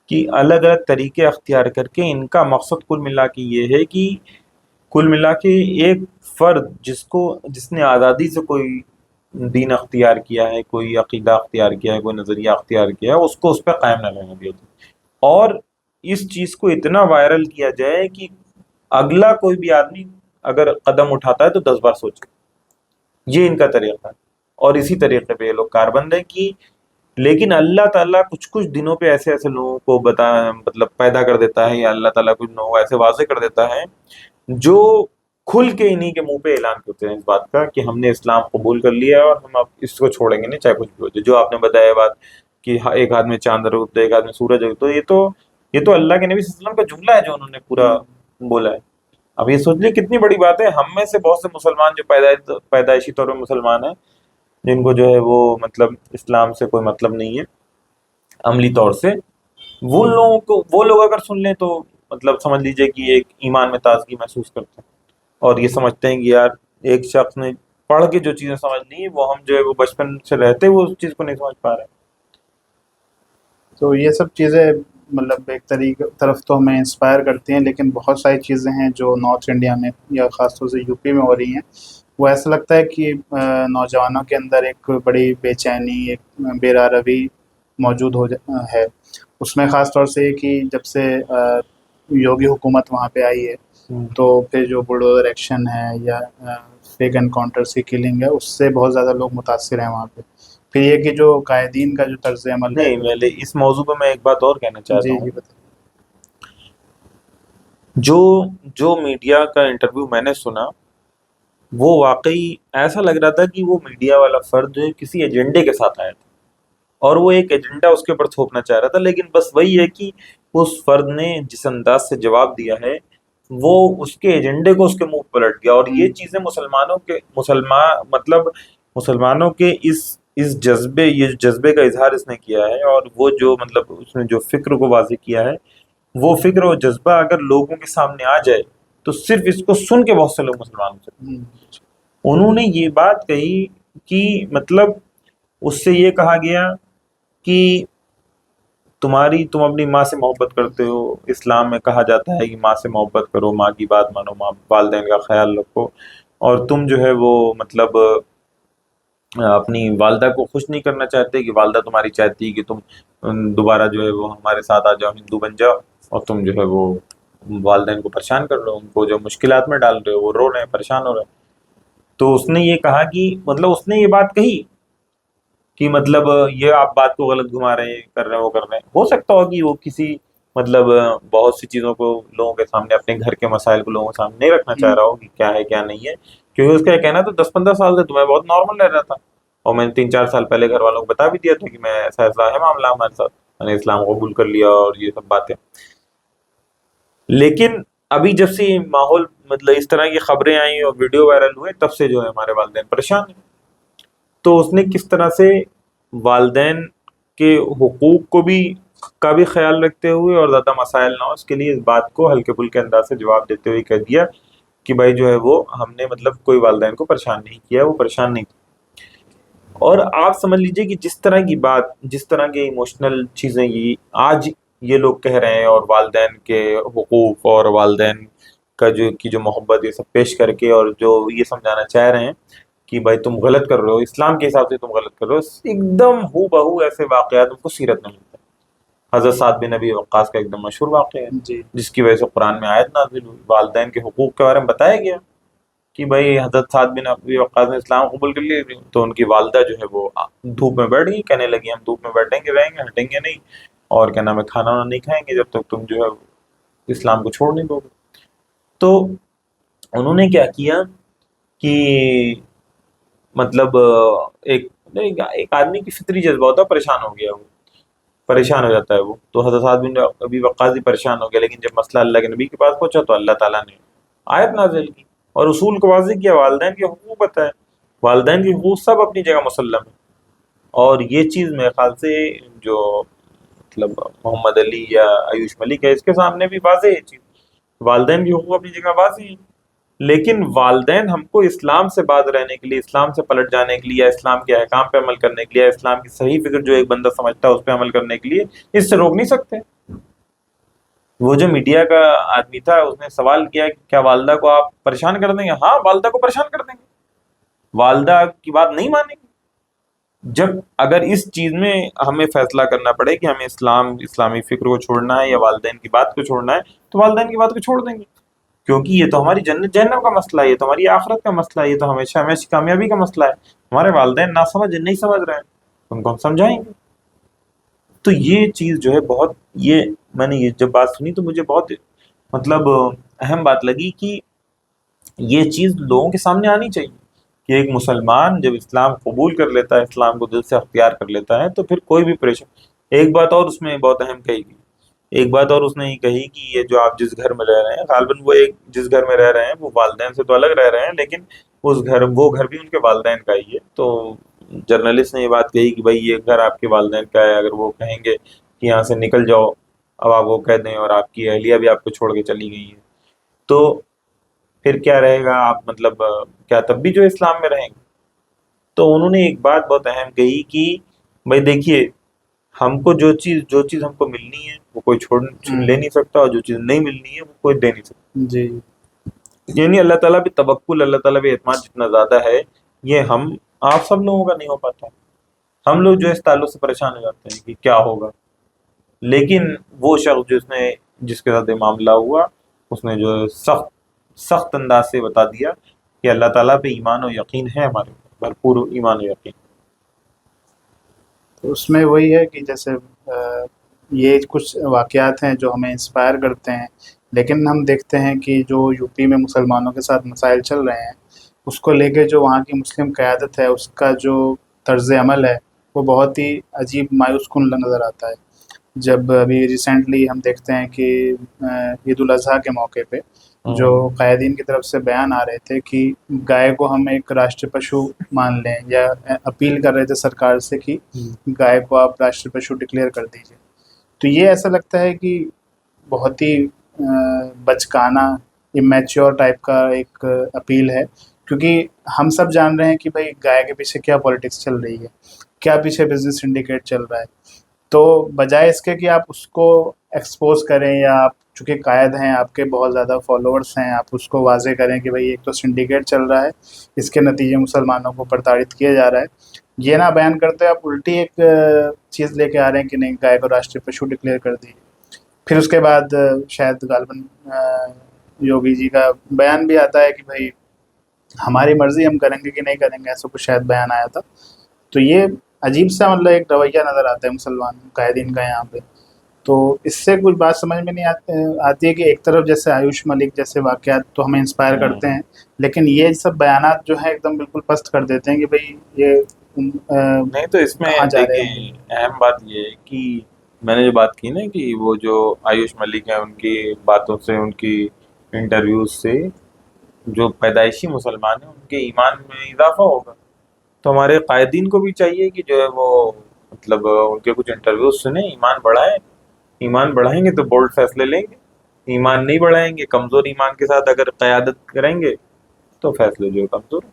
کہ الگ الگ طریقے اختیار کر کے ان کا مقصد کل ملا کے یہ ہے کہ کل ملا کے ایک فرد جس نے آزادی سے کوئی دین اختیار کیا ہے، کوئی عقیدہ اختیار کیا ہے، کوئی نظریہ اختیار کیا ہے، اس کو اس پہ قائم نہ رہنے دیا جائے، اور اس چیز کو اتنا وائرل کیا جائے کہ اگلا کوئی بھی آدمی اگر قدم اٹھاتا ہے تو 10 بار سوچے. یہ ان کا طریقہ ہے، اور اسی طریقے پہ یہ لوگ کاربند ہیں کہ لیکن اللہ تعالیٰ کچھ دنوں پہ ایسے لوگوں کو مطلب پیدا کر دیتا ہے، یا اللہ تعالیٰ کچھ لوگوں کو ایسے واضح کر دیتا ہے جو کھل کے انہی کے منہ پہ اعلان کرتے ہیں اس بات کا کہ ہم نے اسلام قبول کر لیا ہے اور ہم اب اس کو چھوڑیں گے نہیں، چاہے کچھ بھی ہو جائے. جو آپ نے بتایا بات کہ ایک ہاتھ میں چاند اگتا ہے، ایک ہاتھ میں سورج اگتا ہے، یہ تو اللہ کے نبی صلی اللہ علیہ وسلم کا جملہ ہے جو انہوں نے پورا بولا ہے. اب یہ سوچ لیں کتنی بڑی بات ہے. ہم میں سے بہت سے مسلمان جو پیدائشی طور پہ مسلمان ہیں، جن کو جو ہے وہ مطلب اسلام سے کوئی مطلب نہیں ہے عملی طور سے، وہ لوگ اگر سن لیں تو مطلب سمجھ لیجئے کہ ایک ایمان میں تازگی محسوس کرتے ہیں، اور یہ سمجھتے ہیں کہ یار ایک شخص نے پڑھ کے جو چیزیں سمجھ لی وہ ہم جو ہے وہ بچپن سے رہتے وہ اس چیز کو نہیں سمجھ پا رہے. تو یہ سب چیزیں مطلب ایک طرف تو ہمیں انسپائر کرتی ہیں، لیکن بہت ساری چیزیں ہیں جو نارتھ انڈیا میں یا خاص طور سے یو پی میں ہو رہی ہیں، وہ ایسا لگتا ہے کہ نوجوانوں کے اندر ایک بڑی بے چینی، ایک بیراروی موجود ہے. اس میں خاص طور سے کہ جب سے یوگی حکومت وہاں پہ آئی ہے، تو پھر جو بلڈوزر ایکشن ہے یا فیک انکاؤنٹرس کی کلنگ ہے، اس سے بہت زیادہ لوگ متاثر ہیں وہاں پہ. پھر یہ کہ جو قائدین کا جو طرز عمل ہے. نہیں، میں اس موضوع پہ میں ایک بات اور کہنا چاہتا جی ہوں. جی بتائیں. جو میڈیا کا انٹرویو میں نے سنا، وہ واقعی ایسا لگ رہا تھا کہ وہ میڈیا والا فرد جو ہے کسی ایجنڈے کے ساتھ آیا تھا، اور وہ ایک ایجنڈا اس کے اوپر تھوپنا چاہ رہا تھا. لیکن بس وہی ہے کہ اس فرد نے جس انداز سے جواب دیا ہے وہ اس کے ایجنڈے کو اس کے منہ پلٹ گیا. اور یہ چیزیں مسلمانوں کے اس جذبے کا اظہار اس نے کیا ہے، اور وہ جو مطلب اس نے جو فکر کو واضح کیا ہے، وہ فکر و جذبہ اگر لوگوں کے سامنے آ جائے تو صرف اس کو سن کے بہت سے لوگ مسلمان ہو سکتے ہیں. انہوں نے یہ بات کہی کہ مطلب اس سے یہ کہا گیا کہ تم اپنی ماں سے محبت کرتے ہو، اسلام میں کہا جاتا ہے کہ ماں سے محبت کرو، ماں کی بات مانو، ماں والدین کا خیال رکھو، اور تم جو ہے وہ مطلب اپنی والدہ کو خوش نہیں کرنا چاہتے کہ والدہ تمہاری چاہتی ہے کہ تم دوبارہ جو ہے وہ ہمارے ساتھ آ جاؤ، ہندو بن جاؤ، اور تم جو ہے وہ والدین کو پریشان کر رہے ہو، ان کو جو مشکلات میں ڈال رہے ہو، وہ رو رہے ہیں، پریشان ہو رہے ہیں. تو اس نے یہ کہا کہ مطلب اس نے یہ بات کہی کہ مطلب یہ آپ بات کو غلط گھما رہے ہیں، کر رہے ہیں، وہ کر رہے ہیں. ہو سکتا ہو کہ وہ کسی مطلب بہت سی چیزوں کو لوگوں کے سامنے، اپنے گھر کے مسائل کو لوگوں کے سامنے نہیں رکھنا چاہ رہا ہو کہ کیا ہے کیا نہیں ہے، کیونکہ اس کا یہ کہنا تو 10-15 سال سے تمہیں بہت نارمل رہ رہا تھا، اور میں نے 3-4 سال پہلے گھر والوں کو بتا بھی دیا تھا کہ میں ایسا ہے معاملہ ہمارے ساتھ، میں نے اسلام قبول کر لیا اور یہ سب باتیں. لیکن ابھی جب سے ماحول مطلب اس طرح کی خبریں آئیں اور ویڈیو وائرل ہوئے، تب سے جو ہے ہمارے والدین پریشان ہیں. تو اس نے کس طرح سے والدین کے حقوق کا بھی خیال رکھتے ہوئے اور زیادہ مسائل نہ ہو اس کے لیے اس بات کو ہلکے پھلکے انداز سے جواب دیتے ہوئے کہہ دیا کہ بھائی جو ہے وہ ہم نے مطلب کوئی والدین کو پریشان نہیں کیا، وہ پریشان نہیں. اور آپ سمجھ لیجئے کہ جس طرح کی بات، جس طرح کی ایموشنل چیزیں آج یہ لوگ کہہ رہے ہیں، اور والدین کے حقوق اور والدین کا جو محبت یہ سب پیش کر کے، اور جو یہ سمجھانا چاہ رہے ہیں کہ بھائی تم غلط کر رہے ہو، اسلام کے حساب سے تم غلط کر رہے ہو، ایک دم ہو بہو ایسے واقعات ان کو سیرت میں ملتے ہیں. حضرت سعد بن ابی وقاص کا ایک دم مشہور واقعہ ہے جس کی وجہ سے قرآن میں آیت نازل ہوئی، والدین کے حقوق کے بارے میں بتایا گیا کہ بھائی حضرت سعد بن ابی وقاص نے اسلام قبول کر لیا، تو ان کی والدہ جو ہے وہ دھوپ میں بیٹھ گئی، کہنے لگی ہم دھوپ میں بیٹھیں گے، رہیں گے، ہٹیں گے نہیں، اور کیا نام ہے کھانا نہیں کھائیں گے جب تک تم جو ہے اسلام کو چھوڑ نہیں دو گے. تو انہوں نے کیا کیا کہ مطلب ایک آدمی کی فطری جذبہ ہوتا ہے، پریشان ہو گیا، وہ پریشان ہو جاتا ہے وہ. تو حضرت سعد بن ابی وقاص بھی پریشان ہو گیا، لیکن جب مسئلہ اللہ کے نبی کے پاس پہنچا تو اللہ تعالیٰ نے آیت نازل کی اور اصول کو واضح کیا. والدین کے حقوق بتائے، والدین کے حقوق سب اپنی جگہ مسلم ہیں. اور یہ چیز میرے خیال سے جو مطلب محمد علی یا آیوش ملک ہے، اس کے سامنے بھی واضح ہے یہ چیز. والدین کی حقوق اپنی جگہ واضح ہیں، لیکن والدین ہم کو اسلام سے باز رہنے کے لیے، اسلام سے پلٹ جانے کے لیے، یا اسلام کے احکام پہ عمل کرنے کے لیے، یا اسلام کی صحیح فکر جو ایک بندہ سمجھتا ہے اس پہ عمل کرنے کے لیے اس سے روک نہیں سکتے. وہ جو میڈیا کا آدمی تھا اس نے سوال کیا کہ کیا والدہ کو آپ پریشان کر دیں گے؟ ہاں، والدہ کو پریشان کر دیں گے، والدہ کی بات نہیں مانیں گے. جب اگر اس چیز میں ہمیں فیصلہ کرنا پڑے کہ ہمیں اسلامی فکر کو چھوڑنا ہے یا والدین کی بات کو چھوڑنا ہے، تو والدین کی بات کو چھوڑ دیں گے، کیونکہ یہ تو ہماری جنت جہنم کا مسئلہ ہے، یہ تو ہماری آخرت کا مسئلہ ہے، یہ تو ہمیشہ ہمیشہ کامیابی کا مسئلہ ہے. ہمارے والدین نہیں سمجھ رہے ہیں، ان کو ہم سمجھائیں گے. تو یہ چیز جو ہے بہت، یہ میں نے یہ جب بات سنی تو مجھے بہت مطلب اہم بات لگی کہ یہ چیز لوگوں کے سامنے آنی چاہیے کہ ایک مسلمان جب اسلام قبول کر لیتا ہے، اسلام کو دل سے اختیار کر لیتا ہے، تو پھر کوئی بھی پریشان. ایک بات اور اس میں بہت اہم کہی گئی، ایک بات اور اس نے یہ کہی کہ یہ جو آپ جس گھر میں رہ رہے ہیں، غالباً وہ جس گھر میں رہ رہے ہیں وہ والدین سے تو الگ رہ رہے ہیں، لیکن وہ گھر بھی ان کے والدین کا ہی ہے. تو جرنلسٹ نے یہ بات کہی کہ بھائی یہ گھر آپ کے والدین کا ہے، اگر وہ کہیں گے کہ یہاں سے نکل جاؤ، اب آپ وہ کہہ دیں اور آپ کی اہلیہ بھی آپ کو چھوڑ کے چلی گئی ہے، تو پھر کیا رہے گا؟ آپ مطلب کیا تب بھی جو اسلام میں رہیں گے؟ تو انہوں نے ایک بات بہت اہم کہی کہ بھائی دیکھیے، ہم کو جو چیز ہم کو ملنی ہے وہ کوئی لے نہیں سکتا، اور جو چیز نہیں ملنی ہے وہ کوئی دے نہیں سکتا. جی. یعنی اللہ تعالیٰ بھی توکل، اللہ تعالیٰ بھی اعتماد جتنا زیادہ ہے، یہ آپ سب لوگوں کا نہیں ہو پاتا. ہم لوگ جو اس تعلق سے پریشان ہو جاتے ہیں کہ کیا ہوگا، لیکن وہ شخص جس کے ساتھ یہ معاملہ ہوا، اس نے جو سخت انداز سے بتا دیا کہ اللہ تعالیٰ پہ ایمان و یقین ہے، ہمارے بھرپور ایمان و یقین. تو اس میں وہی ہے کہ جیسے یہ کچھ واقعات ہیں جو ہمیں انسپائر کرتے ہیں، لیکن ہم دیکھتے ہیں کہ جو یو پی میں مسلمانوں کے ساتھ مسائل چل رہے ہیں، اس کو لے کے جو وہاں کی مسلم قیادت ہے، اس کا جو طرز عمل ہے وہ بہت ہی عجیب، مایوس کن نظر آتا ہے. جب ابھی ریسنٹلی ہم دیکھتے ہیں کہ عید الاضحیٰ کے موقع پہ جو قائدین کی طرف سے بیان آ رہے تھے کہ گائے کو ہم ایک راشٹر پشو مان لیں، یا اپیل کر رہے تھے سرکار سے کہ گائے کو آپ راشٹر پشو ڈکلیئر کر دیجیے. تو یہ ایسا لگتا ہے کہ بہت ہی بچکانہ، امیچیور ٹائپ کا ایک اپیل ہے، کیونکہ ہم سب جان رہے ہیں کہ بھائی گائے کے پیچھے کیا پالیٹکس چل رہی ہے، کیا پیچھے بزنس سنڈیکیٹ چل رہا ہے. تو بجائے اس کے کہ آپ اس کو ایکسپوز کریں، یا آپ چونکہ قائد ہیں، آپ کے بہت زیادہ فالوورس ہیں، آپ اس کو واضح کریں کہ بھائی ایک تو سنڈیکیٹ چل رہا ہے، اس کے نتیجے مسلمانوں کو پرتاڑت کیا جا رہا ہے، یہ نہ بیان کرتے آپ الٹی ایک چیز لے کے آ رہے ہیں کہ نہیں، گائے کو راشٹریہ پشو ڈکلیئر کر دی. پھر اس کے بعد شاید غالباً یوگی جی کا بیان بھی آتا ہے کہ بھائی ہماری مرضی، ہم کریں گے کہ نہیں کریں گے، ایسا کچھ شاید بیان آیا تھا. تو یہ عجیب سا مطلب ایک رویہ نظر آتا ہے مسلمان قائدین کا یہاں پہ. تو اس سے کچھ بات سمجھ میں نہیں آتی ہے کہ ایک طرف جیسے آیوش ملک جیسے واقعات تو ہمیں انسپائر کرتے ہیں، لیکن یہ سب بیانات جو ہیں ایک دم بالکل پست کر دیتے ہیں کہ بھائی یہ نہیں. تو اس میں دیکھیں اہم بات یہ ہے کہ میں نے جو بات کی نا کہ وہ جو آیوش ملک ہیں، ان کی باتوں سے، ان کی انٹرویوز سے جو پیدائشی مسلمان ہیں ان کے ایمان میں اضافہ ہوگا. تو ہمارے قائدین کو بھی چاہیے کہ جو ہے وہ مطلب ان کے کچھ انٹرویوز سنیں، ایمان بڑھائیں. ایمان بڑھائیں گے تو بولڈ فیصلے لیں گے، ایمان نہیں بڑھائیں گے، کمزور ایمان کے ساتھ اگر قیادت کریں گے تو فیصلے جو ہے کمزور ہیں.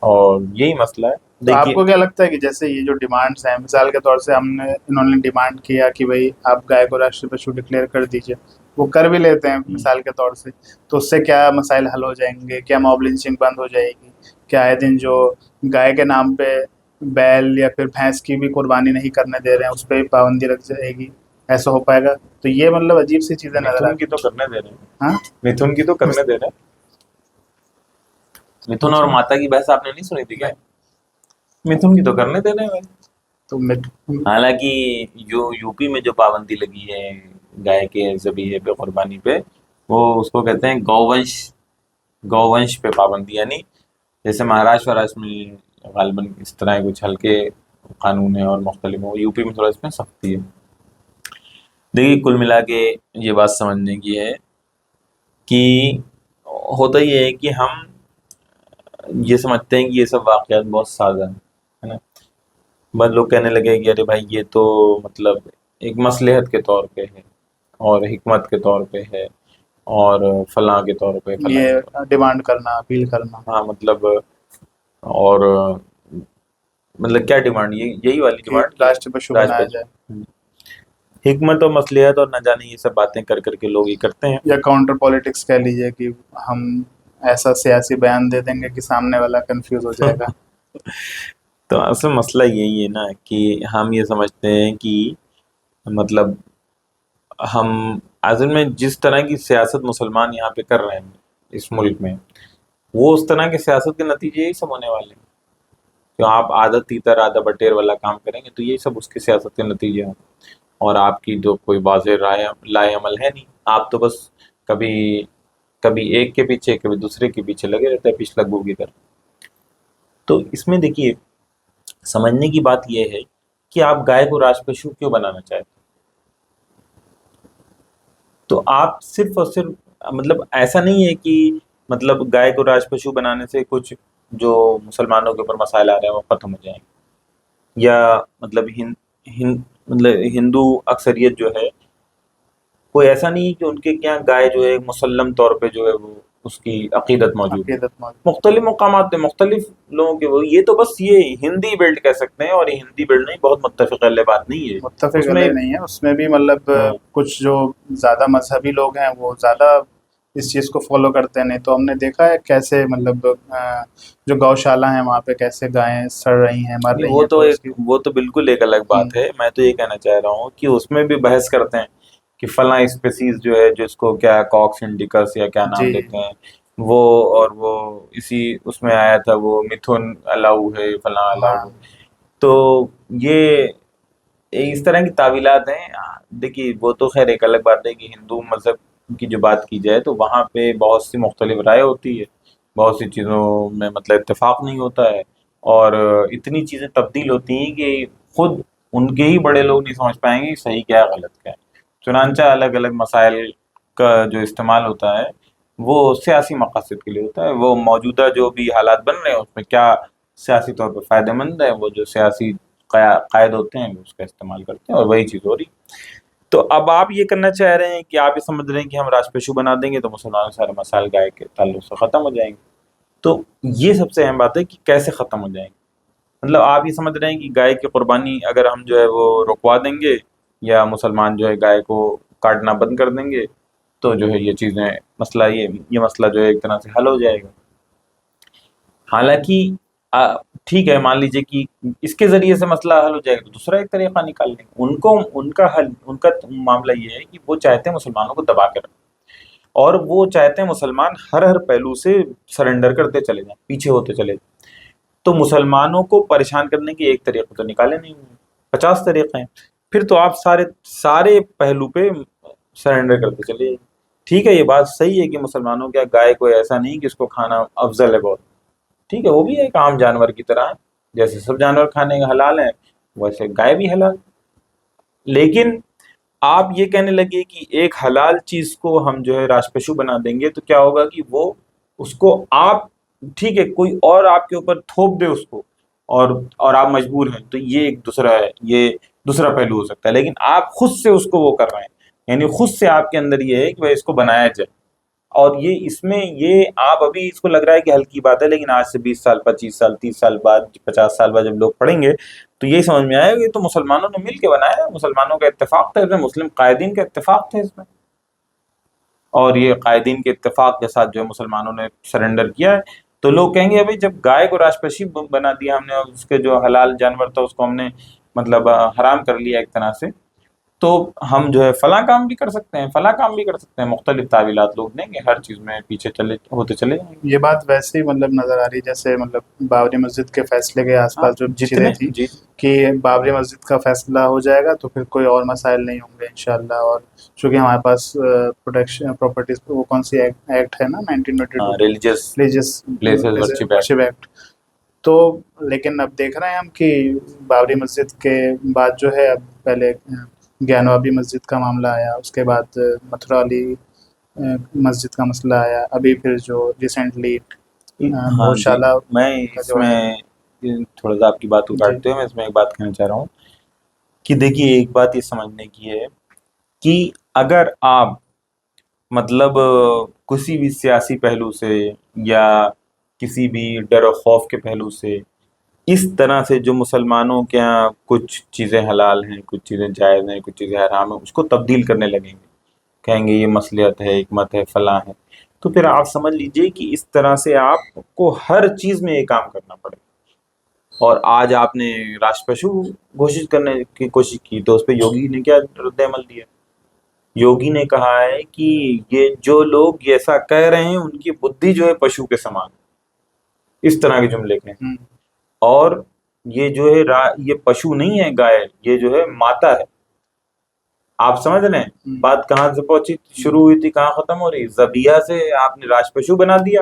اور یہی مسئلہ ہے. تو آپ کو کیا لگتا ہے کہ جیسے یہ جو ڈیمانڈس ہیں، مثال کے طور سے انہوں نے ڈیمانڈ کیا کہ بھائی آپ گائے کو راشٹریہ پشو ڈکلیئر کر دیجیے، وہ کر بھی لیتے ہیں مثال کے طور سے، تو اس سے کیا مسائل حل ہو جائیں گے؟ کیا موب لنچنگ بند ہو جائے گی؟ کیا آئے دن جو گائے کے نام پہ بیل یا پھر بھینس کی بھی قربانی نہیں کرنے دے رہے ہیں، اس پہ پابندی رکھ جائے گی؟ ایسا ہو پائے گا؟ تو یہ مطلب عجیب سی چیزیں نظر متھن کی تو کرنے دے رہے ہیں. ہاں، متھن کی تو کرنے دے رہے ہیں. متھن اور ماتا کی بحث آپ نے نہیں سنی تھی کیا؟ متھن کی تو کرنے دے رہے ہیں. تو حالانکہ جو یو پی میں جو پابندی لگی ہے گائے کے ذبیحے پہ، قربانی پہ، وہ اس کو کہتے ہیں گوونش پہ پابندی، یعنی جیسے مہاراشٹر واراشٹر میں غالباً اس طرح کے کچھ ہلکے قانون ہیں اور مختلف ہیں، یو پی میں تھوڑا اس میں سختی ہے۔ دیکھیے کل ملا کے یہ بات سمجھنے کی ہے کہ ہوتا یہ ہے کہ ہم یہ سمجھتے ہیں کہ یہ سب واقعات بہت سادہ ہیں، ہے نا۔ بس لوگ کہنے لگے کہ ارے بھائی یہ تو مطلب ایک مصلحت کے طور پہ ہے اور حکمت کے طور پہ ہے اور فلاں کے طور پہ، فلاں کے یہ طور پہ، ڈیمانڈ کرنا، اپیل کرنا، ہاں مطلب اور مطلب کیا ڈیمانڈ، یہی والی کہ ڈیمانڈ راشٹر پشو بنایا جائے، حکمت و مصلحت اور نہ جانے یہ سب باتیں کر کر کے لوگ یہ کرتے ہیں۔ یا کاؤنٹر پالیٹکس کہہ لیجیے کہ ہم ایسا سیاسی بیان دے دیں گے کہ سامنے والا کنفیوز ہو جائے گا۔ تو اصل مسئلہ یہی ہے نا کہ ہم یہ سمجھتے ہیں کہ مطلب ہم اصل میں جس طرح کی سیاست مسلمان یہاں پہ کر رہے ہیں اس ملک میں، وہ اس طرح کی سیاست کے نتیجے یہی سب ہونے والے ہیں۔ کہ آپ آدھا تیتر آدھا بٹیر والا کام کریں گے تو یہی سب اس کی سیاست کے نتیجے ہیں، اور آپ کی جو کوئی واضح لائے عمل ہے نہیں، آپ تو بس کبھی ایک کے پیچھے کبھی دوسرے کے پیچھے لگے رہتے ہیں پچھلا گو کی طرح۔ تو اس میں دیکھیے سمجھنے کی بات یہ ہے کہ آپ گائے کو راج پشو کیوں بنانا چاہتے ہیں؟ تو آپ صرف اور صرف مطلب ایسا نہیں ہے کہ مطلب گائے کو راج پشو بنانے سے کچھ جو مسلمانوں کے اوپر مسائل آ رہے ہیں وہ ختم ہو جائیں گے، یا مطلب مطلب ہندو اکثریت جو ہے کوئی ایسا نہیں کہ ان کے یہاں گائے جو ہے مسلم طور پہ جو ہے وہ اس کی عقیدت موجود ہے۔ عقیدت موجود، مختلف مقامات پہ مختلف لوگوں کے وہ، یہ تو بس یہ ہندی بیلٹ کہہ سکتے ہیں، اور یہ ہندی بیلٹ نہیں، بہت متفق علیہ بات نہیں ہے متفق اس میں۔ علیہ نہیں ہے، اس میں بھی مطلب کچھ جو زیادہ مذہبی لوگ ہیں وہ زیادہ اس چیز کو فالو کرتے ہیں، نہیں تو ہم نے دیکھا ہے کیسے مطلب جو گوشالہ ہیں وہاں پہ کیسے گائیں سڑ رہی ہیں، مر رہی وہ ہیں، تو تو اس کی وہ تو بالکل ایک الگ بات ہے۔ میں تو یہ کہنا چاہ رہا ہوں کہ اس میں بھی بحث کرتے ہیں کہ فلاں اسپیسیز جو ہے جس کو کیا کاکس انڈیکس یا کیا نام جی دیتے ہیں وہ، اور وہ اسی اس میں آیا تھا وہ متھن الاؤ ہے، فلاں الاؤ ہاں، ہے۔ تو یہ اس طرح کی تعویلات ہیں۔ دیکھیے وہ تو خیر ایک الگ بات ہے کہ ہندو مذہب کی جو بات کی جائے تو وہاں پہ بہت سی مختلف رائے ہوتی ہے، بہت سی چیزوں میں مطلب اتفاق نہیں ہوتا ہے، اور اتنی چیزیں تبدیل ہوتی ہیں کہ خود ان کے ہی بڑے لوگ نہیں سمجھ پائیں گے کہ صحیح کیا ہے غلط کیا ہے۔ چنانچہ الگ الگ مسائل کا جو استعمال ہوتا ہے وہ سیاسی مقاصد کے لیے ہوتا ہے، وہ موجودہ جو بھی حالات بن رہے ہیں اس میں کیا سیاسی طور پہ فائدہ مند ہے، وہ جو سیاسی قائد ہوتے ہیں وہ اس کا استعمال کرتے ہیں، اور وہی چیز ہو رہی۔ تو اب آپ یہ کرنا چاہ رہے ہیں کہ آپ یہ سمجھ رہے ہیں کہ ہم راج پشو بنا دیں گے تو مسلمانوں سارے مسائل گائے کے تعلق سے ختم ہو جائیں گے۔ تو یہ سب سے اہم بات ہے کہ کیسے ختم ہو جائیں گے۔ مطلب آپ یہ سمجھ رہے ہیں کہ گائے کی قربانی اگر ہم جو ہے وہ رکوا دیں گے یا مسلمان جو ہے گائے کو کاٹنا بند کر دیں گے تو جو ہے یہ چیزیں مسئلہ یہ مسئلہ جو ہے ایک طرح سے حل ہو جائے گا۔ حالانکہ ٹھیک ہے، مان لیجیے کہ اس کے ذریعے سے مسئلہ حل ہو جائے گا تو دوسرا ایک طریقہ نکال لیں گے۔ ان کا معاملہ یہ ہے کہ وہ چاہتے ہیں مسلمانوں کو دبا کے رکھیں، اور وہ چاہتے ہیں مسلمان ہر پہلو سے سرنڈر کرتے چلے جائیں، پیچھے ہوتے چلے جائیں۔ تو مسلمانوں کو پریشان کرنے کے ایک طریقے تو نکالے نہیں ہوئے، 50 طریقے ہیں، پھر تو آپ سارے پہلو پہ سرنڈر کرتے چلے جائیں۔ ٹھیک ہے، یہ بات صحیح ہے کہ مسلمانوں کا گائے کوئی ایسا نہیں کہ اس کو کھانا افضل ہے بہت، ٹھیک ہے، وہ بھی ایک عام جانور کی طرح ہے، جیسے سب جانور کھانے کا حلال ہیں ویسے گائے بھی حلال۔ لیکن آپ یہ کہنے لگے کہ ایک حلال چیز کو ہم جو ہے راج پشو بنا دیں گے تو کیا ہوگا کہ وہ اس کو آپ ٹھیک ہے کوئی اور آپ کے اوپر تھوپ دے اس کو، اور آپ مجبور ہیں، تو یہ ایک دوسرا پہلو ہو سکتا ہے۔ لیکن آپ خود سے اس کو وہ کر رہے ہیں، یعنی خود سے آپ کے اندر یہ ہے کہ بھائی اس کو بنایا جائے، اور اس میں آپ ابھی اس کو لگ رہا ہے کہ ہلکی بات ہے، لیکن آج سے 20 سال 25 سال 30 سال بعد 50 سال بعد جب لوگ پڑھیں گے تو یہ سمجھ میں آئے گا کہ تو مسلمانوں نے مل کے بنایا ہے، مسلمانوں کا اتفاق تھا اس میں، مسلم قائدین کا اتفاق تھا اس میں، اور یہ قائدین کے اتفاق کے ساتھ جو ہے مسلمانوں نے سرنڈر کیا ہے۔ تو لوگ کہیں گے ابھی جب گائے کو راج پشو بنا دیا ہم نے، اور اس کے جو حلال جانور تھا اس کو ہم نے مطلب حرام کر لیا ایک طرح سے، تو ہم جو ہے فلاں کام بھی کر سکتے ہیں، فلاں کام بھی کر سکتے ہیں، مختلف تعویلات لوگ دیں گے، ہر چیز میں پیچھے ہوتے چلے جائیں گے۔ یہ بات ویسے ہی مطلب نظر آ رہی جیسے مطلب بابری مسجد کے فیصلے کے آس پاس جو چیزیں تھیں جی کہ بابری مسجد کا فیصلہ ہو جائے گا تو پھر کوئی اور مسائل نہیں ہوں گے انشاءاللہ، اور چونکہ ہمارے پاس پروٹیکشن پراپرٹیز وہ کون سی ایکٹ ہے نا 1922 religious religious places worship act. Worship act, تو لیکن اب دیکھ رہے ہیں ہم کہ بابری مسجد کے بعد جو ہے اب پہلے گیانوابی مسجد کا معاملہ آیا، اس کے بعد متھرا علی مسجد کا مسئلہ آیا، ابھی پھر جو ریسنٹلی ہاں جی، گوشالہ میں کا اس جو ہے۔ میں تھوڑا سا آپ کی بات کو جی کاٹتے ہوئے میں اس میں ایک بات کہنا چاہ رہا ہوں کہ دیکھیے، ایک بات یہ سمجھنے کی ہے کہ اگر آپ مطلب کسی بھی سیاسی پہلو سے یا کسی بھی ڈر و خوف کے پہلو سے اس طرح سے جو مسلمانوں کے یہاں کچھ چیزیں حلال ہیں، کچھ چیزیں جائز ہیں، کچھ چیزیں حرام ہیں، اس کو تبدیل کرنے لگیں گے، کہیں گے یہ مصلحت ہے، حکمت ہے، فلاں ہے، تو پھر آپ سمجھ لیجئے کہ اس طرح سے آپ کو ہر چیز میں یہ کام کرنا پڑے گا۔ اور آج آپ نے راشٹرپشو گھوشت کرنے کی کوشش کی تو اس پہ یوگی نے کیا رد عمل دیا؟ یوگی نے کہا ہے کہ یہ جو لوگ ایسا کہہ رہے ہیں ان کی بدھی جو ہے پشو کے سمان، اس طرح کے جملے کہیں۔ ہوں، اور یہ جو ہے یہ پشو نہیں ہے گائے، یہ جو ہے ماتا ہے۔ آپ سمجھ رہے ہیں بات کہاں سے پہنچی، شروع ہوئی تھی کہاں ختم ہو رہی؟ ذبیحہ سے آپ نے راج پشو بنا دیا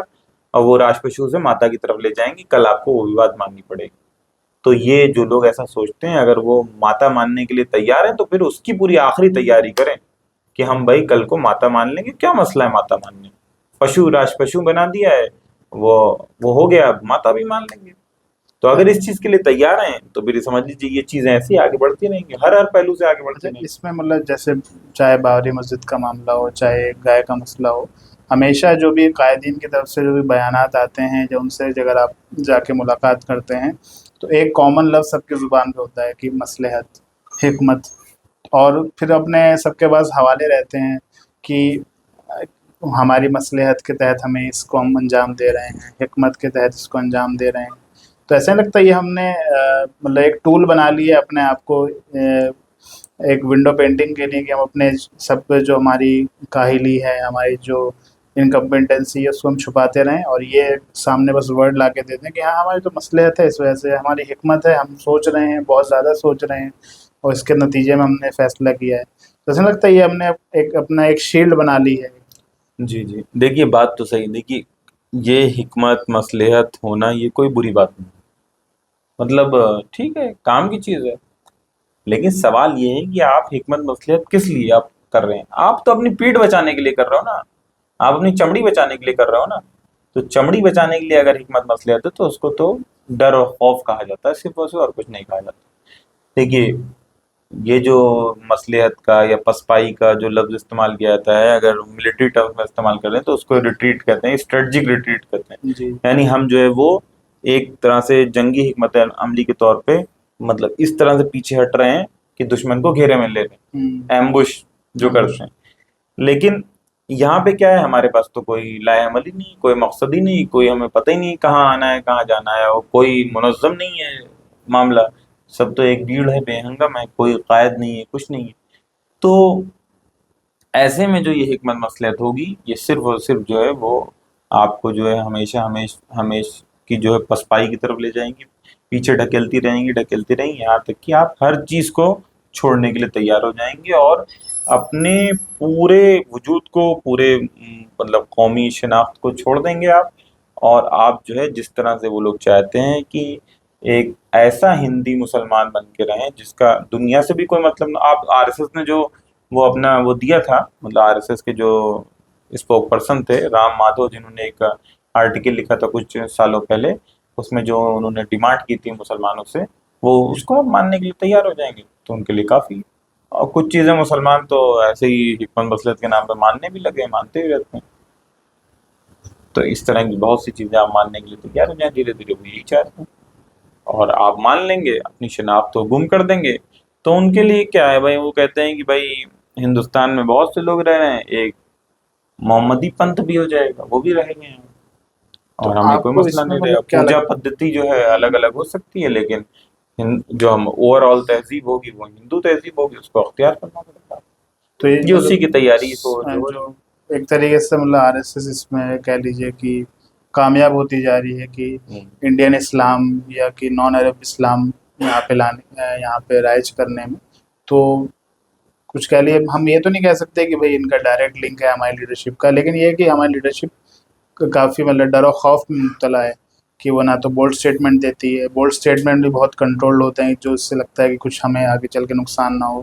اور وہ راج پشو سے ماتا کی طرف لے جائیں گی، کل آپ کو وہ بھی بات ماننی پڑے گی۔ تو یہ جو لوگ ایسا سوچتے ہیں، اگر وہ ماتا ماننے کے لیے تیار ہیں تو پھر اس کی پوری آخری تیاری کریں کہ ہم بھائی کل کو ماتا مان لیں گے، کیا مسئلہ ہے ماتا ماننے؟ پشو راج پشو بنا دیا ہے، وہ ہو گیا، اب ماتا بھی مان لیں گے۔ تو اگر اس چیز کے لیے تیار ہیں تو پھر سمجھ لیجیے یہ چیزیں ایسی آگے بڑھتی رہیں گی، ہر پہلو سے آگے بڑھتی رہیں گی۔ اس میں مطلب جیسے چاہے بابری مسجد کا معاملہ ہو، چاہے گائے کا مسئلہ ہو، ہمیشہ جو بھی قائدین کی طرف سے جو بھی بیانات آتے ہیں، جو ان سے اگر آپ جا کے ملاقات کرتے ہیں تو ایک کامن لفظ سب کی زبان پہ ہوتا ہے کہ مصلحت، حکمت، اور پھر اپنے سب کے پاس حوالے رہتے ہیں کہ ہماری مصلحت کے تحت ہمیں اس کو ہم انجام دے رہے ہیں، حکمت کے تحت اس کو انجام دے رہے ہیں۔ تو ایسا نہیں لگتا یہ ہم نے مطلب ایک ٹول بنا لی ہے اپنے آپ کو ایک ونڈو پینٹنگ کے لیے کہ ہم اپنے سب پہ جو ہماری کاہلی ہے، ہماری جو انکمپیٹنسی ہے اس کو ہم چھپاتے رہیں، اور یہ سامنے بس ورڈ لا کے دیتے ہیں کہ ہاں ہماری تو مصلحت ہے، اس وجہ سے ہماری حکمت ہے، ہم سوچ رہے ہیں، بہت زیادہ سوچ رہے ہیں اور اس کے نتیجے میں ہم نے فیصلہ کیا ہے۔ تو ایسا لگتا ہے یہ ہم نے ایک اپنا ایک شیلڈ بنا لی ہے۔ جی جی، دیکھیے بات تو صحیح، دیکھیے یہ حکمت مصلحت ہونا یہ کوئی بری بات نہیں، مطلب ٹھیک ہے، کام کی چیز ہے، لیکن سوال یہ ہے کہ آپ حکمت مصلحت کس لیے آپ کر رہے ہیں؟ آپ تو اپنی پیٹھ بچانے کے لیے کر رہے ہو نا، آپ اپنی چمڑی بچانے کے لیے کر رہے ہو نا۔ تو چمڑی بچانے کے لیے اگر حکمت مصلحت ہے تو اس کو تو ڈر اور خوف کہا جاتا ہے صرف، اور کچھ نہیں کہا جاتا۔ دیکھیے یہ جو مصلحت کا یا پسپائی کا جو لفظ استعمال کیا جاتا ہے، اگر ملٹری ٹرم میں استعمال کریں تو اس کو ریٹریٹ کہتے ہیں، اسٹریٹجک ریٹریٹ کہتے ہیں، جی یعنی ہم جو ہے وہ ایک طرح سے جنگی حکمت عملی کے طور پہ مطلب اس طرح سے پیچھے ہٹ رہے ہیں کہ دشمن کو گھیرے میں لے لیں، ایمبوش جو کرتے ہیں۔ لیکن یہاں پہ کیا ہے، ہمارے پاس تو کوئی لائے عمل ہی نہیں، کوئی مقصد ہی نہیں، کوئی ہمیں پتہ ہی نہیں کہاں آنا ہے کہاں جانا ہے، اور کوئی منظم نہیں ہے معاملہ، سب تو ایک بھیڑ ہے، بے ہنگم ہے، کوئی قائد نہیں ہے، کچھ نہیں ہے۔ تو ایسے میں جو یہ حکمت مصلحت ہوگی یہ صرف اور صرف جو ہے وہ آپ کو جو ہے ہمیشہ ہمیشہ کی جو ہے پسپائی کی طرف لے جائیں گی، پیچھے ڈھکیلتی رہیں گی یہاں تک کہ آپ ہر چیز کو چھوڑنے کے لیے تیار ہو جائیں گے، اور اپنے پورے وجود کو، پورے مطلب قومی شناخت کو چھوڑ دیں گے آپ، اور آپ جو ہے جس طرح سے وہ لوگ چاہتے ہیں کہ ایک ایسا ہندی مسلمان بن کے رہیں جس کا دنیا سے بھی کوئی مطلب نہ۔ آپ آر ایس ایس نے جو وہ اپنا وہ دیا تھا، مطلب آر ایس ایس کے جو اسپوک پرسن تھے رام مادھو، جنہوں نے ایک آرٹیکل لکھا تھا کچھ سالوں پہلے، اس میں جو انہوں نے ڈیمانڈ کی تھی مسلمانوں سے، وہ اس کو ماننے کے لیے تیار ہو جائیں گے تو ان کے لیے کافی۔ اور کچھ چیزیں مسلمان تو ایسے ہی حکمت مصلحت کے نام پہ ماننے بھی لگے، مانتے بھی رہتے ہیں۔ تو اس طرح کی بہت سی چیزیں آپ ماننے کے لیے تیار ہو جائیں، دھیرے دھیرے وہ یہی چاہتے ہیں، اور آپ مان لیں گے، اپنی شناخت کو گم کر دیں گے تو ان کے لیے کیا ہے بھائی، وہ کہتے ہیں کہ بھائی ہندوستان میں بہت سے لوگ رہ رہے ہیں، ایک محمدی پنتھ بھی ہو جائے گا، وہ بھی رہیں گے، تو اور ہمیں آپ کوئی کو مسئلہ اس میں نہیں رہے گا۔ مطلب کیا پوجا لگتا پدھتی جو ہے الگ الگ ہو سکتی ہے، لیکن جو ہم اوور آل تہذیب ہوگی وہ ہندو تہذیب ہوگی، اس کو اختیار کرنا پڑے گا. تو یہ اسی کی تیاری تو جو ایک طریقے سے مطلب آر ایس ایس اس میں کہہ لیجیے کہ کامیاب ہوتی جا رہی ہے کہ انڈین اسلام یا کہ نان عرب اسلام یہاں پہ یہاں پہ رائج کرنے میں. تو کچھ کہہ لیے ہم یہ تو نہیں کہہ سکتے کہ بھائی ان کا ڈائریکٹ لنک ہے ہماری لیڈرشپ کا، لیکن یہ ہے کہ ہماری لیڈرشپ کافی مطلب ڈر و خوف میں مبتلا ہے کہ وہ نہ تو بولڈ اسٹیٹمنٹ دیتی ہے، بولڈ اسٹیٹمنٹ بھی بہت کنٹرولڈ ہوتے ہیں جو اس سے لگتا ہے کہ کچھ ہمیں آگے چل کے نقصان نہ ہو.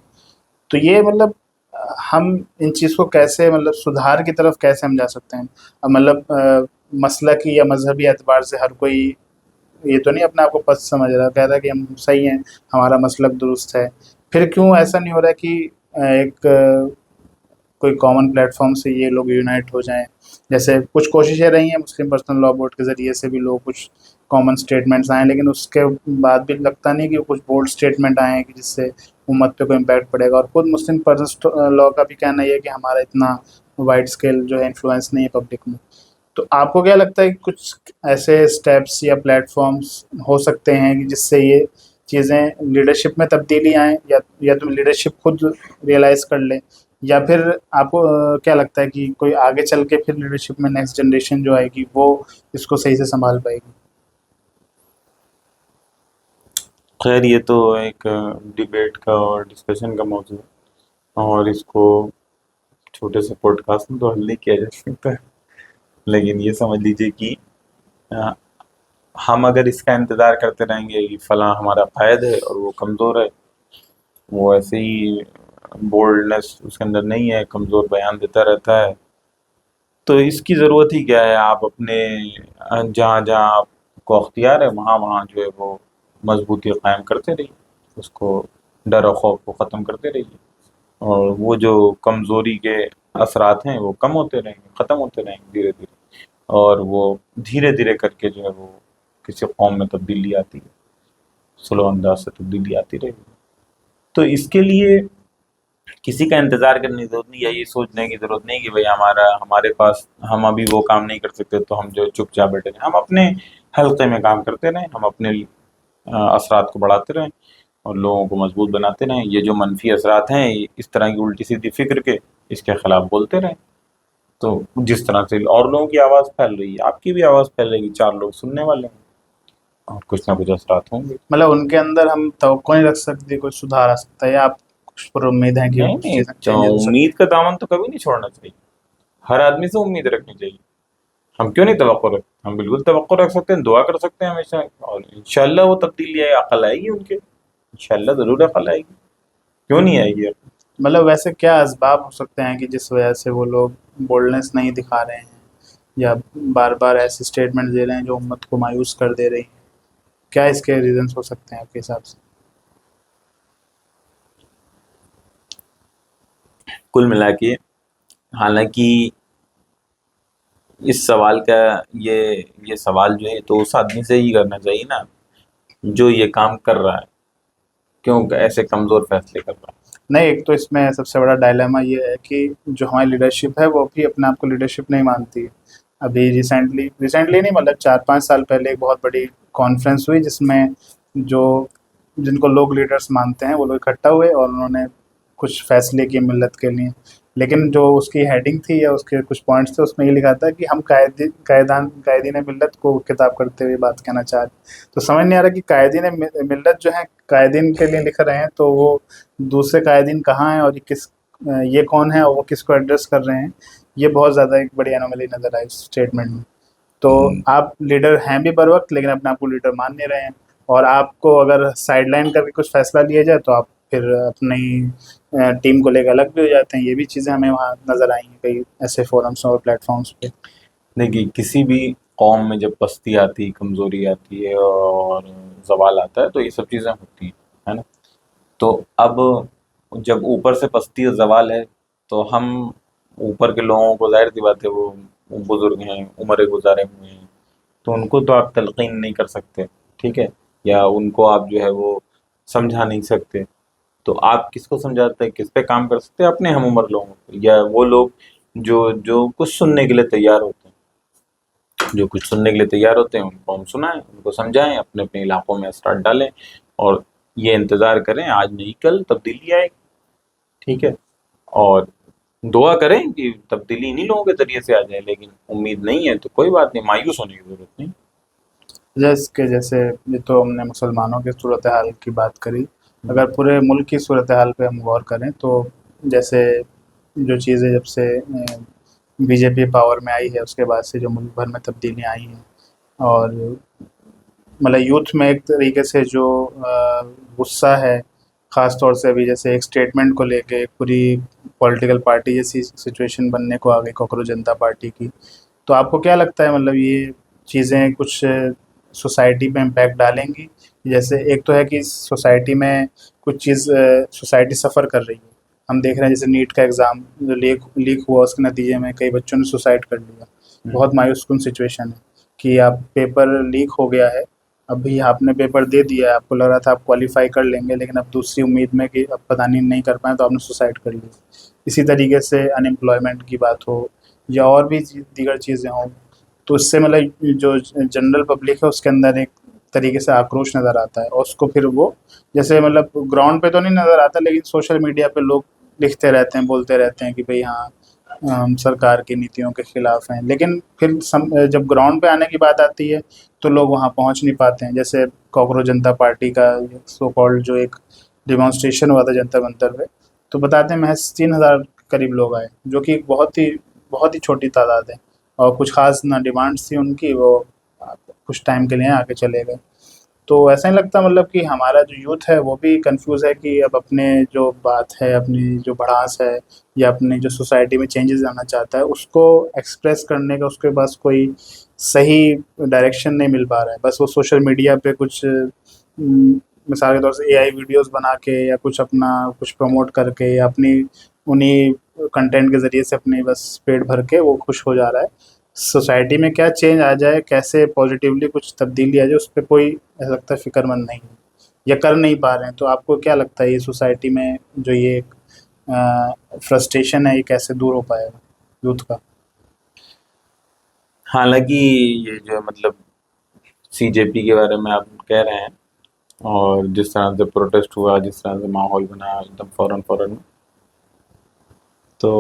تو یہ مطلب ہم ان چیز کو کیسے مطلب سدھار کی طرف کیسے ہم جا سکتے ہیں؟ مطلب مسلکی یا مذہبی اعتبار سے ہر کوئی یہ تو نہیں اپنے آپ کو پست سمجھ رہا، کہہ رہا ہے کہ ہم صحیح ہیں، ہمارا مسلک درست ہے. پھر کیوں ایسا نہیں ہو رہا کہ ایک کوئی کامن پلیٹ فارم سے یہ لوگ یونائٹ ہو جائیں؟ جیسے کچھ کوششیں رہی ہیں مسلم پرسنل لاء بورڈ کے ذریعے سے بھی لوگ کچھ کامن اسٹیٹمنٹس آئیں، لیکن اس کے بعد بھی لگتا نہیں کہ کچھ بولڈ اسٹیٹمنٹ آئے ہیں کہ جس سے امت پہ کوئی امپیکٹ پڑے گا. اور خود مسلم پرسنل لاء کا بھی کہنا یہ ہے کہ ہمارا اتنا وائڈ اسکیل جو ہے انفلوئنس نہیں ہے پبلک میں. تو آپ کو کیا لگتا ہے کہ کچھ ایسے اسٹیپس یا پلیٹ فارمس ہو سکتے ہیں کہ جس سے یہ چیزیں لیڈرشپ میں تبدیلی آئیں، یا تو لیڈرشپ خود ریئلائز کر لیں، یا پھر آپ کو کیا لگتا ہے کہ کوئی آگے چل کے پھر لیڈرشپ میں نیکسٹ جنریشن جو آئے گی وہ اس کو صحیح سے سنبھال پائے گی؟ خیر یہ تو ایک ڈیبیٹ کا اور ڈسکشن کا موضوع ہے، اور اس کو چھوٹے سے پوڈ کاسٹ میں تو حل نہیں کیا جا سکتا ہے. لیکن یہ سمجھ لیجیے کہ ہم اگر اس کا انتظار کرتے رہیں گے کہ فلاں ہمارا قائد ہے اور وہ کمزور ہے، وہ ایسے ہی بولڈنس اس کے اندر نہیں ہے، کمزور بیان دیتا رہتا ہے، تو اس کی ضرورت ہی کیا ہے؟ آپ اپنے جہاں جہاں آپ کو اختیار ہے وہاں وہاں جو ہے وہ مضبوطی قائم کرتے رہیے، اس کو ڈر و خوف کو ختم کرتے رہیے، اور وہ جو کمزوری کے اثرات ہیں وہ کم ہوتے رہیں گے، ختم ہوتے رہیں گے دھیرے دھیرے، اور وہ دھیرے دھیرے کر کے جو ہے وہ کسی قوم میں تبدیلی آتی ہے، سلو انداز سے تبدیلی آتی رہے گی. تو اس کے لیے کسی کا انتظار کرنے کی ضرورت نہیں، یا یہ سوچنے کی ضرورت نہیں کہ بھئی ہمارے پاس ہم ابھی وہ کام نہیں کر سکتے تو ہم جو چپ چاپ بیٹھے رہیں. ہم اپنے حلقے میں کام کرتے رہیں، ہم اپنے اثرات کو بڑھاتے رہیں اور لوگوں کو مضبوط بناتے رہیں. یہ جو منفی اثرات ہیں اس طرح کی الٹی سیدھی فکر کے اس کے خلاف بولتے رہیں. تو جس طرح سے اور لوگوں کی آواز پھیل رہی ہے، آپ کی بھی آواز پھیل رہے گی، 4 لوگ سننے والے ہیں اور کچھ نہ کچھ اثرات ہوں گے. مطلب ان کے اندر ہم توقع نہیں رکھ سکتے کوئی سدھار آ سکتا ہے، یا آپ کچھ پر امید ہیں کہ کچھ چیزیں چینج ہو سکتی امید کا دامن تو کبھی نہیں چھوڑنا چاہیے، ہر آدمی سے امید رکھنی چاہیے. ہم کیوں نہیں توقع رکھتے؟ ہم بالکل توقع رکھ سکتے ہیں، دعا کر سکتے ہیں ہمیشہ، اور انشاءاللہ وہ تبدیلی آئے، عقل آئے گی ان کے، انشاءاللہ ضرور عقل آئے گی، کیوں نہیں آئے گی؟ مطلب ویسے کیا اسباب ہو سکتے ہیں کہ جس وجہ سے وہ لوگ بولڈنس نہیں دکھا رہے ہیں یا بار بار ایسے اسٹیٹمنٹ دے رہے ہیں جو امت کو مایوس کر دے رہی ہیں؟ کیا اس کے ریزنس ہو سکتے ہیں آپ کے حساب سے؟ کل ملا کے حالانکہ اس سوال کا یہ سوال جو ہے تو اس آدمی سے ہی کرنا چاہیے نا جو یہ کام کر رہا ہے، کیوں ایسے کمزور فیصلے کر رہا ہے. نہیں، ایک تو اس میں سب سے بڑا ڈائلیما یہ ہے کہ جو ہماری لیڈرشپ ہے وہ بھی اپنے آپ کو لیڈرشپ نہیں مانتی. ابھی ریسنٹلی نہیں، مطلب 4-5 سال پہلے ایک بہت بڑی کانفرنس ہوئی جس میں جن کو لوگ لیڈرز مانتے ہیں وہ لوگ اکٹھا ہوئے اور انہوں نے کچھ فیصلے کیے ملت کے لیے. لیکن جو اس کی ہیڈنگ تھی یا اس کے کچھ پوائنٹس تھے اس میں یہ لکھا تھا کہ ہم قائدین ملت کو خطاب کرتے ہوئے بات کہنا چاہ رہے. تو سمجھ نہیں آ رہا کہ قائدین ملت جو ہیں قائدین کے لیے لکھ رہے ہیں تو وہ دوسرے قائدین کہاں ہیں، اور یہ کون ہے اور وہ کس کو ایڈریس کر رہے ہیں. یہ بہت زیادہ ایک بڑی انوملی نظر آئی اس اسٹیٹمنٹ میں. تو آپ لیڈر ہیں بھی بر وقت، لیکن اپنے آپ کو لیڈر مان نہیں رہے ہیں، اور آپ کو اگر سائڈ لائن کر کے کچھ فیصلہ لیا جائے تو آپ پھر اپنی ٹیم کو لے کے الگ بھی ہو جاتے ہیں. یہ بھی چیزیں ہمیں وہاں نظر آئی ہیں کئی ایسے فورمس اور پلیٹ فارمس پہ. دیکھیے کسی بھی قوم میں جب پستی آتی، کمزوری آتی ہے اور زوال آتا ہے تو یہ سب چیزیں ہوتی ہیں، ہے نا. تو اب جب اوپر سے پستی اور زوال ہے تو ہم اوپر کے لوگوں کو ظاہر سی بات ہے وہ بزرگ ہیں، عمر گزارے ہوئے ہیں، تو ان کو تو آپ تلقین نہیں کر سکتے، ٹھیک ہے، یا ان کو آپ جو ہے وہ سمجھا نہیں سکتے. تو آپ کس کو سمجھاتے ہیں، کس پہ کام کر سکتے ہیں؟ اپنے ہم عمر لوگوں کو، یا وہ لوگ جو کچھ سننے کے لیے تیار ہوتے ہیں، جو کچھ سننے کے لیے تیار ہوتے ہیں ان کو ہم سنائیں، ان کو سمجھائیں، اپنے اپنے علاقوں میں اثرات ڈالیں اور یہ انتظار کریں، آج نہیں کل تبدیلی آئے گی، ٹھیک ہے، اور دعا کریں کہ تبدیلی انہی لوگوں کے ذریعے سے آ جائے، لیکن امید نہیں ہے تو کوئی بات نہیں، مایوس ہونے کی ضرورت نہیں۔ جیسے یہ تو ہم نے مسلمانوں کی صورتحال کی بات کری، اگر پورے ملک کی صورتحال پہ ہم غور کریں تو جیسے جو چیزیں جب سے بی جے پی پاور میں آئی ہے اس کے بعد سے جو ملک بھر میں تبدیلیاں آئی ہیں، اور مطلب یوتھ میں ایک طریقے سے جو غصہ ہے، خاص طور سے ابھی جیسے ایک اسٹیٹمنٹ کو لے کے ایک پوری پولیٹیکل پارٹی جیسی سچویشن بننے کو آ گئی کوکروچ جنتا پارٹی کی، تو آپ کو کیا لگتا ہے مطلب یہ چیزیں کچھ سوسائٹی پہ امپیکٹ ڈالیں گی؟ جیسے ایک تو ہے کہ سوسائٹی میں کچھ چیز سوسائٹی سفر کر رہی ہے، ہم دیکھ رہے ہیں جیسے نیٹ کا ایگزام جو لیک ہوا اس کے نتیجے میں کئی بچوں نے سوسائڈ کر لیا، بہت مایوس کن سچویشن ہے کہ آپ پیپر لیک ہو گیا ہے، ابھی آپ نے پیپر دے دیا ہے، آپ کو لگ رہا تھا آپ کوالیفائی کر لیں گے، لیکن اب دوسری امید میں کہ اب پتہ نہیں کر پائیں تو آپ نے سوسائڈ کر لی۔ اسی طریقے سے ان ایمپلائمنٹ کی بات ہو یا اور بھی دیگر چیزیں ہوں، تو اس سے مطلب جو جنرل پبلک ہے اس کے اندر ایک طریقے سے آکروش نظر آتا ہے، اور اس کو پھر وہ جیسے مطلب گراؤنڈ پہ تو نہیں نظر آتا لیکن سوشل میڈیا پہ لوگ لکھتے رہتے ہیں، بولتے رہتے ہیں کہ بھئی ہاں ہم سرکار کی نیتیوں کے خلاف ہیں، لیکن پھر جب گراؤنڈ پہ آنے کی بات آتی ہے تو لوگ وہاں پہنچ نہیں پاتے ہیں۔ جیسے کوکروچ جنتا پارٹی کا سو کالڈ جو ایک ڈیمانسٹریشن ہوا تھا جنتر منتر پہ، تو بتاتے ہیں محض 3,000 قریب لوگ آئے، جو کہ بہت ہی چھوٹی تعداد ہے، اور کچھ خاص نہ ڈیمانڈس تھی ان کی، وہ کچھ ٹائم کے لیے آ کے چلے گئے۔ تو ایسا نہیں لگتا مطلب کہ ہمارا جو یوتھ ہے وہ بھی کنفیوز ہے کہ اب اپنے جو بات ہے، اپنی جو بڑھاس ہے یا اپنی جو سوسائٹی میں چینجز لانا چاہتا ہے اس کو ایکسپریس کرنے کا اس کے پاس کوئی صحیح ڈائریکشن نہیں مل پا رہا ہے، بس وہ سوشل میڈیا پہ کچھ مثال کے طور سے اے آئی ویڈیوز بنا کے یا کچھ اپنا کچھ پروموٹ کر کے یا اپنی انہی کنٹینٹ کے ذریعے سے اپنی بس پیٹ بھر کے وہ خوش ہو جا رہا ہے۔ سوسائٹی میں کیا چینج آ جائے، کیسے پازیٹیولی کچھ تبدیلی آ جائے، اس پہ کوئی ایسا لگتا ہے فکر مند نہیں ہے یا کر نہیں پا رہے ہیں۔ تو آپ کو کیا لگتا ہے یہ سوسائٹی میں جو یہ فرسٹریشن ہے یہ کیسے دور ہو پائے گا یوتھ کا؟ حالانکہ یہ جو مطلب سی جے پی کے بارے میں آپ کہہ رہے ہیں، اور جس طرح سے پروٹیسٹ ہوا، جس طرح سے ماحول بنا ایک دم فوراً، تو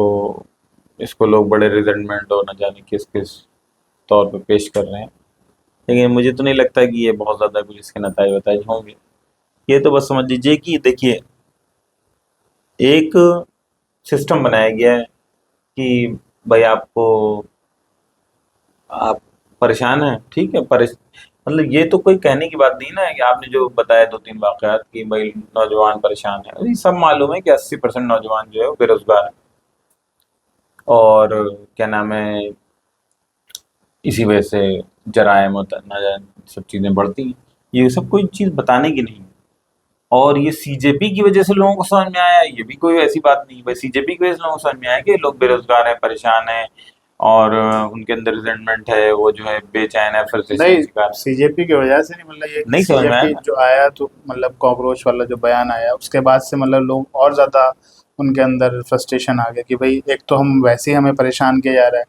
اس کو لوگ بڑے ریزنٹمنٹ اور نہ جانے کس طور پہ پیش کر رہے ہیں، لیکن مجھے تو نہیں لگتا کہ یہ بہت زیادہ کچھ اس کے نتائج ہوں گے۔ یہ تو بس سمجھ لیجیے کہ دیکھیے ایک سسٹم بنایا گیا ہے کہ بھائی آپ پریشان ہیں، ٹھیک ہے، مطلب یہ تو کوئی کہنے کی بات نہیں نا کہ آپ نے جو بتایا 2-3 واقعات کہ بھائی نوجوان پریشان ہیں، یہ سب معلوم ہے کہ 80% نوجوان جو ہے وہ بے روزگار ہے، اور کیا نام ہے اسی وجہ سے جرائم اور سب چیزیں بڑھتی ہیں، یہ سب کوئی چیز بتانے کی نہیں ہے۔ اور یہ سی جے پی کی وجہ سے لوگوں کو سمجھ میں آیا، یہ بھی کوئی ایسی بات نہیں، بھائی سی جے پی کی وجہ سے لوگوں کو سمجھ میں آیا کہ لوگ بے روزگار ہیں، پریشان ہیں، اور ان کے اندر ریزنٹمنٹ ہے، وہ جو ہے بے چین ہے، فرسٹریشن نہیں، شکار سی جے پی کی وجہ سے نہیں، مطلب یہ کہ نہیں سی سمجھ جے میں آیا پی نا۔ جو آیا تو مطلب کاکروچ والا جو بیان آیا اس کے بعد سے مطلب لوگ اور زیادہ ان کے اندر فرسٹریشن آ گیا کہ بھئی ایک تو ہم ویسے ہی ہمیں پریشان کیا جا رہا ہے،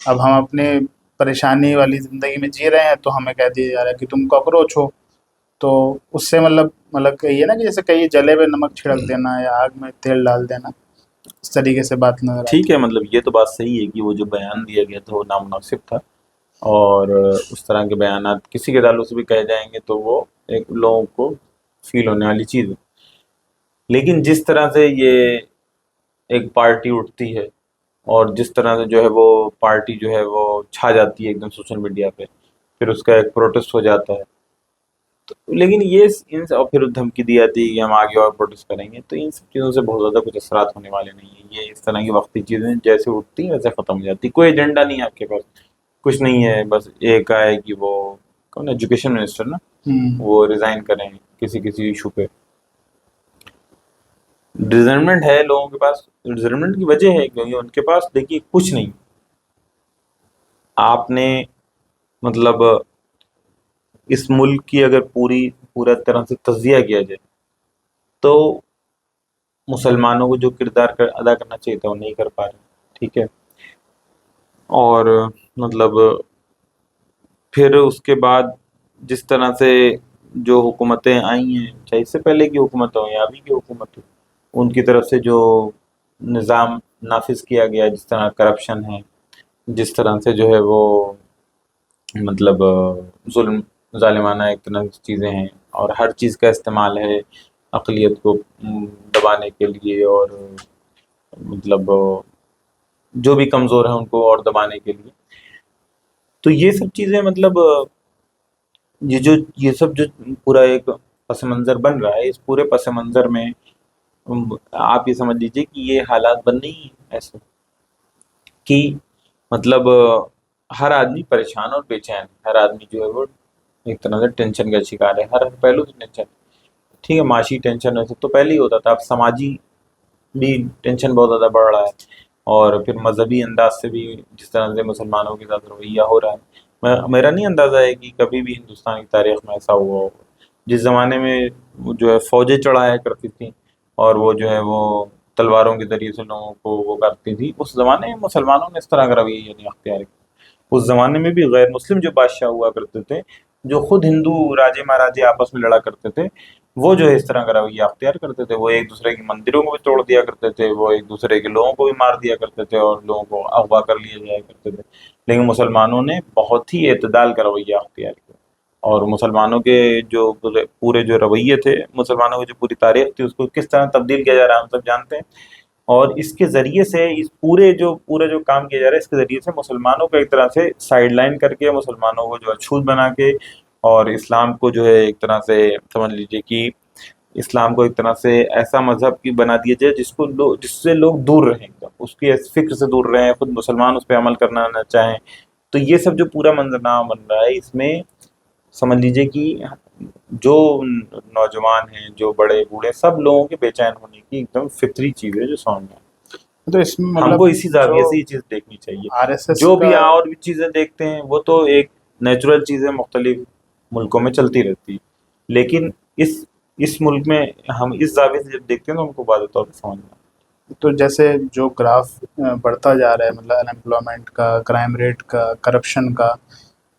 اب ہم اپنے پریشانی والی زندگی میں جی رہے ہیں تو ہمیں کہہ دیا جا رہا ہے کہ تم کاکروچ ہو، تو اس سے مطلب یہ نا کہ جیسے کہیں جلے پہ نمک چھڑک دینا یا آگ میں تیل ڈال دینا، اس طریقے سے بات نظر ٹھیک آتی ہے، مطلب یہ تو بات صحیح ہے کہ وہ جو بیان دیا گیا تھا وہ نامناسب تھا، اور اس طرح کے بیانات کسی کے تعلق سے بھی کہے جائیں گے تو وہ ایک لوگوں کو فیل ہونے والی چیز ہے، لیکن جس طرح سے یہ ایک پارٹی اٹھتی ہے اور جس طرح سے جو ہے وہ پارٹی جو ہے وہ چھا جاتی ہے ایک دم سوشل میڈیا پہ، پھر اس کا ایک پروٹیسٹ ہو جاتا ہے، لیکن یہ اور پھر دھمکی دی جاتی ہے کہ ہم آگے اور پروٹیسٹ کریں گے، تو ان سب چیزوں سے بہت زیادہ کچھ اثرات ہونے والے نہیں ہیں، یہ اس طرح کی وقتی چیزیں جیسے اٹھتی ہیں ویسے ختم ہو جاتی، کوئی ایجنڈا نہیں ہے آپ کے پاس، کچھ نہیں ہے، بس ایک ہے کہ وہ کون ایجوکیشن منسٹر نا، ہے۔ وہ ریزائن کریں کسی ایشو پہ، ریزرمنٹ ہے لوگوں کے پاس، ریزرمنٹ کی وجہ ہے کیونکہ ان کے پاس دیکھیے کچھ نہیں، آپ نے مطلب اس ملک کی اگر پورا طرح سے تجزیہ کیا جائے تو مسلمانوں کو جو کردار ادا کرنا چاہیے تھا وہ نہیں کر پا رہے، ٹھیک ہے، اور مطلب پھر اس کے بعد جس طرح سے جو حکومتیں آئی ہیں، چاہے اس سے پہلے کی حکومت ہو یا ابھی کی حکومت ہو، ان کی طرف سے جو نظام نافذ کیا گیا، جس طرح کرپشن ہے، جس طرح سے جو ہے وہ مطلب ظلم، ظالمانہ ایک طرح کی چیزیں ہیں، اور ہر چیز کا استعمال ہے اقلیت کو دبانے کے لیے، اور مطلب جو بھی کمزور ہیں ان کو اور دبانے کے لیے. تو یہ سب چیزیں مطلب یہ سب جو پورا ایک پس منظر بن رہا ہے، اس پورے پس منظر میں آپ یہ سمجھ لیجئے کہ یہ حالات بن نہیں ہیں ایسے کہ مطلب ہر آدمی پریشان اور بے چین، ہر آدمی جو ہے وہ ایک طرح سے ٹینشن کا شکار ہے، ہر پہلو سے ٹینشن. ٹھیک ہے، معاشی ٹینشن ویسے تو پہلے ہی ہوتا تھا، اب سماجی بھی ٹینشن بہت زیادہ بڑھ رہا ہے، اور پھر مذہبی انداز سے بھی جس طرح سے مسلمانوں کے ساتھ رویہ ہو رہا ہے. میرا نہیں اندازہ ہے کہ کبھی بھی ہندوستان کی تاریخ میں ایسا ہوا ہو. جس زمانے میں جو ہے فوجیں چڑھایا کرتی تھیں اور وہ جو ہے وہ تلواروں کے ذریعے سے لوگوں کو وہ کرتی تھی، اس زمانے میں مسلمانوں نے اس طرح کا رویہ نہیں اختیار کیا. اس زمانے میں بھی غیر مسلم جو بادشاہ ہوا کرتے تھے، جو خود ہندو راجے مہاراجے آپس میں لڑا کرتے تھے، وہ جو ہے اس طرح کا رویہ اختیار کرتے تھے. وہ ایک دوسرے کی مندروں کو بھی توڑ دیا کرتے تھے، وہ ایک دوسرے کے لوگوں کو بھی مار دیا کرتے تھے، اور لوگوں کو اغوا کر لیا جایا کرتے تھے. لیکن مسلمانوں نے بہت ہی اعتدال کا رویہ اختیار کیا، اور مسلمانوں کے جو پورے جو رویے تھے، مسلمانوں کی جو پوری تاریخ تھی، اس کو کس طرح تبدیل کیا جا رہا ہے ہم سب جانتے ہیں. اور اس کے ذریعے سے اس پورا جو کام کیا جا رہا ہے، اس کے ذریعے سے مسلمانوں کو ایک طرح سے سائڈ لائن کر کے، مسلمانوں کو جو اچھوت بنا کے، اور اسلام کو جو ہے ایک طرح سے سمجھ لیجئے کہ اسلام کو ایک طرح سے ایسا مذہب کی بنا دیا جائے جس سے لوگ دور رہیں، اس کی فکر سے دور رہیں، خود مسلمان اس پہ عمل کرنا نہ چاہیں. تو یہ سب جو پورا منظرنامہ بن رہا ہے، اس میں سمجھ لیجئے کہ جو نوجوان ہیں، جو بڑے بوڑھے، سب لوگوں کے بے چین ہونے کی ایک دم فطری چیز ہے جو سامنے ہے. تو اس میں ہم مطلب کو اسی زاویے سے یہ چیز دیکھنی چاہیے. آر ایس ایس جو بھی کا اور بھی چیزیں دیکھتے ہیں وہ تو ایک نیچرل چیزیں مختلف ملکوں میں چلتی رہتی ہے، لیکن اس ملک میں ہم اس زاویے سے جب دیکھتے ہیں تو ہم کو واضح طور پہ سمجھنا. تو جیسے جو گراف بڑھتا جا رہا ہے، مطلب انمپلائمنٹ کا، کرائم ریٹ کا، کرپشن کا،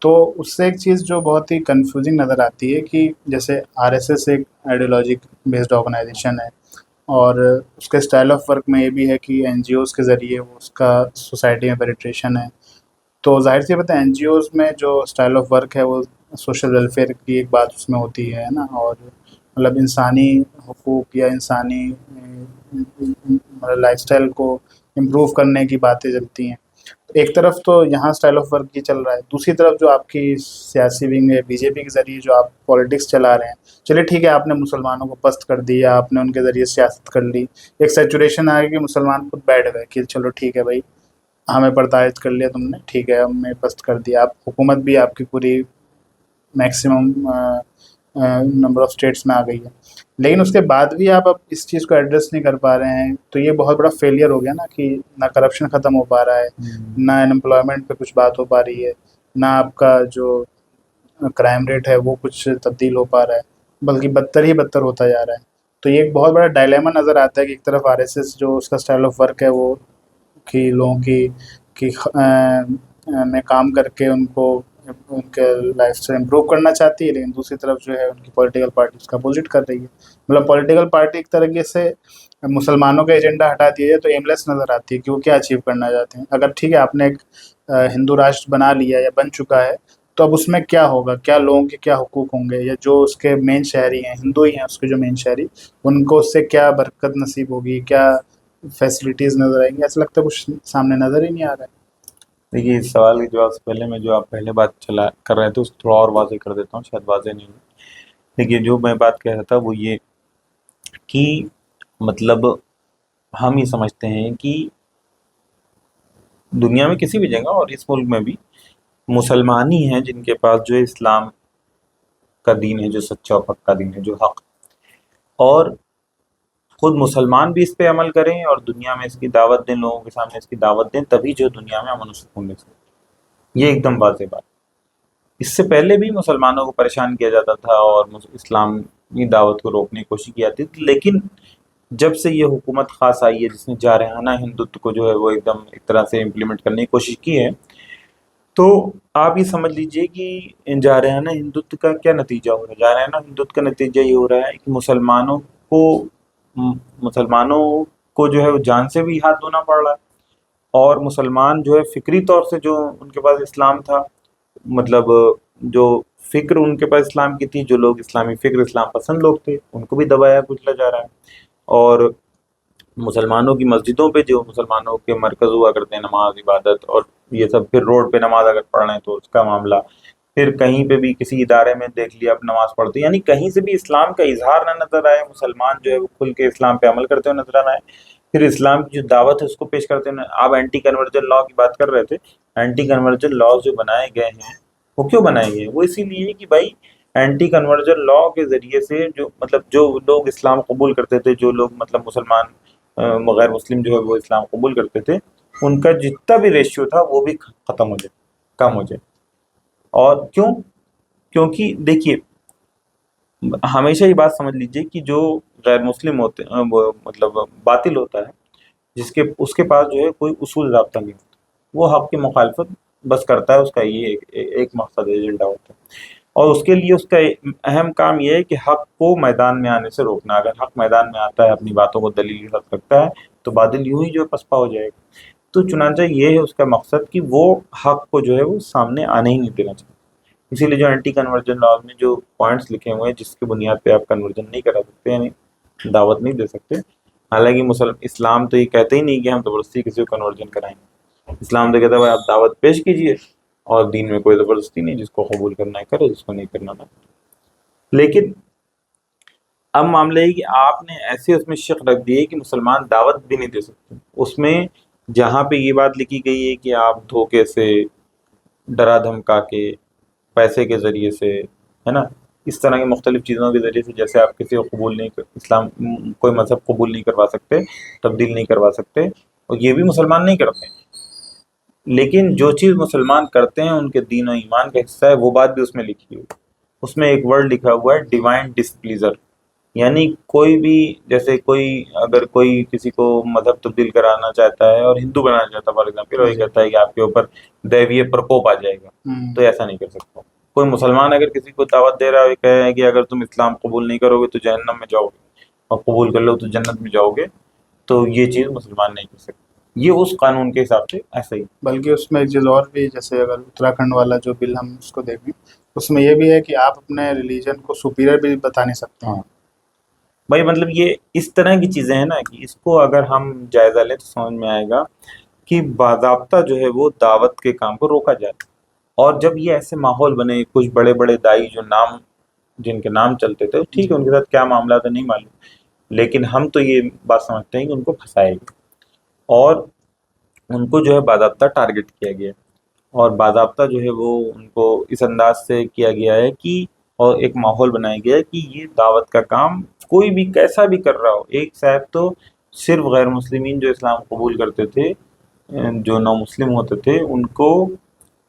تو اس سے ایک چیز جو بہت ہی کنفیوزنگ نظر آتی ہے کہ جیسے آر ایس ایس ایک آئیڈیالوجی بیسڈ آرگنائزیشن ہے، اور اس کے اسٹائل آف ورک میں یہ بھی ہے کہ این جی اوز کے ذریعے وہ اس کا سوسائٹی میں پینیٹریشن ہے. تو ظاہر سی بات ہے این جی اوز میں جو اسٹائل آف ورک ہے وہ سوشل ویلفیئر کی ایک بات اس میں ہوتی ہے نا، اور مطلب انسانی حقوق یا انسانی لائف اسٹائل کو امپروو کرنے کی باتیں چلتی ہیں. ایک طرف تو یہاں اسٹائل آف ورک یہ چل رہا ہے، دوسری طرف جو آپ کی سیاسی ونگ ہے بی جے پی کے ذریعے جو آپ پالیٹکس چلا رہے ہیں، چلیے ٹھیک ہے، آپ نے مسلمانوں کو پست کر دیا، آپ نے ان کے ذریعے سیاست کر لی، ایک سیچوریشن آ گئی کہ مسلمان خود بیٹھ گئے کہ چلو ٹھیک ہے بھائی، ہمیں پرداعت کر لیا تم نے، ٹھیک ہے ہمیں پست کر دیا. آپ حکومت بھی آپ کی پوری میکسیمم نمبر آف اسٹیٹس میں آ گئی ہے، لیکن اس کے بعد بھی آپ اب اس چیز کو ایڈریس نہیں کر پا رہے ہیں. تو یہ بہت بڑا فیلئر ہو گیا نا، کہ نہ کرپشن ختم ہو پا رہا ہے، نہ انمپلائمنٹ پہ کچھ بات ہو پا رہی ہے، نہ آپ کا جو کرائم ریٹ ہے وہ کچھ تبدیل ہو پا رہا ہے، بلکہ بدتر ہی بدتر ہوتا جا رہا ہے. تو یہ ایک بہت بڑا ڈائلیما نظر آتا ہے کہ ایک طرف آر ایس ایس جو اس کا اسٹائل آف ورک ہے وہ کہ لوگوں کی میں کام کر کے ان کو ان کے لائف سے امپروو کرنا چاہتی ہے، لیکن دوسری طرف جو ہے ان کی پولیٹیکل پارٹی اس کا اپوزٹ کر رہی ہے. مطلب پولیٹیکل پارٹی ایک طریقے سے مسلمانوں کا ایجنڈا ہٹا دیا جائے تو ایملیس نظر آتی ہے کہ وہ کیا اچیو کرنا چاہتے ہیں. اگر ٹھیک ہے آپ نے ایک ہندو راشٹر بنا لیا یا بن چکا ہے، تو اب اس میں کیا ہوگا، کیا لوگوں کے کیا حقوق ہوں گے، یا جو اس کے مین شہری ہیں، ہندو ہی ہیں اس کے جو مین شہری، ان کو اس سے کیا برکت نصیب ہوگی، کیا فیسلٹیز نظر آئیں گی. ایسا لگتا ہے کچھ سامنے نظر ہی نہیں آ رہا ہے. دیکھیے، اس سوال کے جواب سے پہلے میں جو آپ پہلے بات کر رہے تھے اس کو تھوڑا اور واضح کر دیتا ہوں، شاید واضح نہیں ہے. دیکھیے، جو میں بات کہہ رہا تھا وہ یہ کہ مطلب ہم یہ سمجھتے ہیں کہ دنیا میں کسی بھی جگہ اور اس ملک میں بھی مسلمان ہی ہیں جن کے پاس جو اسلام کا دین ہے، جو سچا اور پکا دین ہے، جو حق، اور خود مسلمان بھی اس پہ عمل کریں اور دنیا میں اس کی دعوت دیں، لوگوں کے سامنے اس کی دعوت دیں، تبھی جو دنیا میں امن و سکون مل سکے. یہ ایک دم واضح بات. اس سے پہلے بھی مسلمانوں کو پریشان کیا جاتا تھا اور اسلامی دعوت کو روکنے کی کوشش کی جاتی تھی، لیکن جب سے یہ حکومت خاص آئی ہے جس نے جارحانہ ہندوتو کو جو ہے وہ ایک طرح سے امپلیمنٹ کرنے کی کوشش کی ہے، تو آپ یہ سمجھ لیجئے کہ جارحانہ ہندوتو کا کیا نتیجہ ہو رہا ہے. جارحانہ ہندوتو کا نتیجہ یہ ہو رہا ہے کہ مسلمانوں کو جو ہے وہ جان سے بھی ہاتھ دھونا پڑ رہا ہے. اور مسلمان جو ہے فکری طور سے جو ان کے پاس اسلام تھا، مطلب جو فکر ان کے پاس اسلام کی تھی، جو لوگ اسلامی فکر اسلام پسند لوگ تھے، ان کو بھی دبایا کچلا جا رہا ہے. اور مسلمانوں کی مسجدوں پہ جو مسلمانوں کے مرکز ہوا کرتے ہیں نماز عبادت اور یہ سب، پھر روڈ پہ نماز اگر پڑھ رہے ہیں تو اس کا معاملہ، پھر کہیں پہ بھی کسی ادارے میں دیکھ لیا اب نماز پڑھتے، یعنی کہیں سے بھی اسلام کا اظہار نہ نظر آئے، مسلمان جو ہے وہ کھل کے اسلام پہ عمل کرتے ہوئے نظر نہ آئے، پھر اسلام کی جو دعوت ہے اس کو پیش کرتے ہیں. آپ اینٹی کنورجن لا کی بات کر رہے تھے. اینٹی کنورجن لاز جو بنائے گئے ہیں وہ کیوں بنائے گئے ہیں؟ وہ اسی لیے کہ بھائی اینٹی کنورجن لا کے ذریعے سے جو لوگ اسلام قبول کرتے تھے، جو لوگ مطلب مسلمان غیر مسلم جو ہے وہ اسلام قبول کرتے تھے، ان کا جتنا بھی ریشیو تھا وہ بھی ختم ہو جائے، کم ہو جائے. اور کیونکہ دیکھیے ہمیشہ یہ بات سمجھ لیجئے کہ جو غیر مسلم ہوتے ہیں وہ مطلب باطل ہوتا ہے، اس کے پاس جو ہے کوئی اصول ضابطہ نہیں ہوتا، وہ حق کی مخالفت بس کرتا ہے. اس کا یہ ایک مقصد ایجنڈا ہوتا ہے، اور اس کے لیے اس کا اہم کام یہ ہے کہ حق کو میدان میں آنے سے روکنا. اگر حق میدان میں آتا ہے، اپنی باتوں کو دلیل کے ساتھ رکھتا ہے، تو باطل یوں ہی جو ہے پسپا ہو جائے گا. تو چنانچہ یہ ہے اس کا مقصد کہ وہ حق کو جو ہے وہ سامنے آنے ہی نہیں دینا چاہیے. اسی لیے جو اینٹی کنورجن لاز میں جو پوائنٹس لکھے ہوئے ہیں جس کی بنیاد پہ آپ کنورجن نہیں کرا سکتے، یعنی دعوت نہیں دے سکتے. حالانکہ اسلام تو یہ کہتے ہی نہیں کہ ہم زبردستی کسی کو کنورجن کرائیں گے. اسلام تو کہتا ہے بھائی آپ دعوت پیش کیجئے، اور دین میں کوئی زبردستی نہیں، جس کو قبول کرنا ہے کرے، جس کو نہیں کرنا نہ کرے. لیکن اب معاملہ ہے کہ آپ نے ایسے اس میں شق رکھ دیے کہ مسلمان دعوت بھی نہیں دے سکتے. اس میں جہاں پہ یہ بات لکھی گئی ہے کہ آپ دھوکے سے، ڈرا دھمکا کے، پیسے کے ذریعے سے، ہے نا، اس طرح کی مختلف چیزوں کے ذریعے سے، جیسے آپ کسی کو قبول نہیں اسلام کوئی مذہب قبول نہیں کروا سکتے، تبدیل نہیں کروا سکتے، اور یہ بھی مسلمان نہیں کرتے. لیکن جو چیز مسلمان کرتے ہیں ان کے دین و ایمان کا حصہ ہے، وہ بات بھی اس میں لکھی ہوئی. اس میں ایک ورڈ لکھا ہوا ہے ڈیوائن ڈسپلیزر، یعنی کوئی بھی، جیسے اگر کوئی کسی کو مذہب تبدیل کرانا چاہتا ہے اور ہندو بنانا چاہتا ہے فار ایگزامپل، اور یہ کہتا ہے کہ آپ کے اوپر دیویہ پرکوپ آ جائے گا، تو ایسا نہیں کر سکتا. کوئی مسلمان اگر کسی کو دعوت دے رہا ہے، کہے ہے کہ اگر تم اسلام قبول نہیں کرو گے تو جہنم میں جاؤ گے، اور قبول کر لو تو جنت میں جاؤ گے، تو یہ چیز مسلمان نہیں کر سکتے. یہ اس قانون کے حساب سے ایسا ہی. بلکہ اس میں ایک چیز اور بھی، جیسے اگر اتراکھنڈ والا جو بل ہم اس کو دیکھیں، اس میں یہ بھی ہے کہ آپ اپنے ریلیجن کو سپیریئر بھی بتا نہیں سکتے. ہاں بھائی، مطلب یہ اس طرح کی چیزیں ہیں نا کہ اس کو اگر ہم جائزہ لیں تو سمجھ میں آئے گا کہ باضابطہ جو ہے وہ دعوت کے کام کو روکا جائے. اور جب یہ ایسے ماحول بنے، کچھ بڑے بڑے دائی جن کے نام چلتے تھے، ٹھیک ہے ان کے ساتھ کیا معاملہ تھا نہیں معلوم، لیکن ہم تو یہ بات سمجھتے ہیں کہ ان کو پھنسائے گا، اور ان کو جو ہے باضابطہ ٹارگٹ کیا گیا، اور باضابطہ جو ہے وہ ان کو اس انداز سے کیا گیا ہے کہ، اور ایک ماحول بنایا گیا ہے کہ یہ دعوت کا کام کوئی بھی کیسا بھی کر رہا ہو. ایک صاحب تو صرف غیر مسلمین جو اسلام قبول کرتے تھے، جو نو مسلم ہوتے تھے، ان کو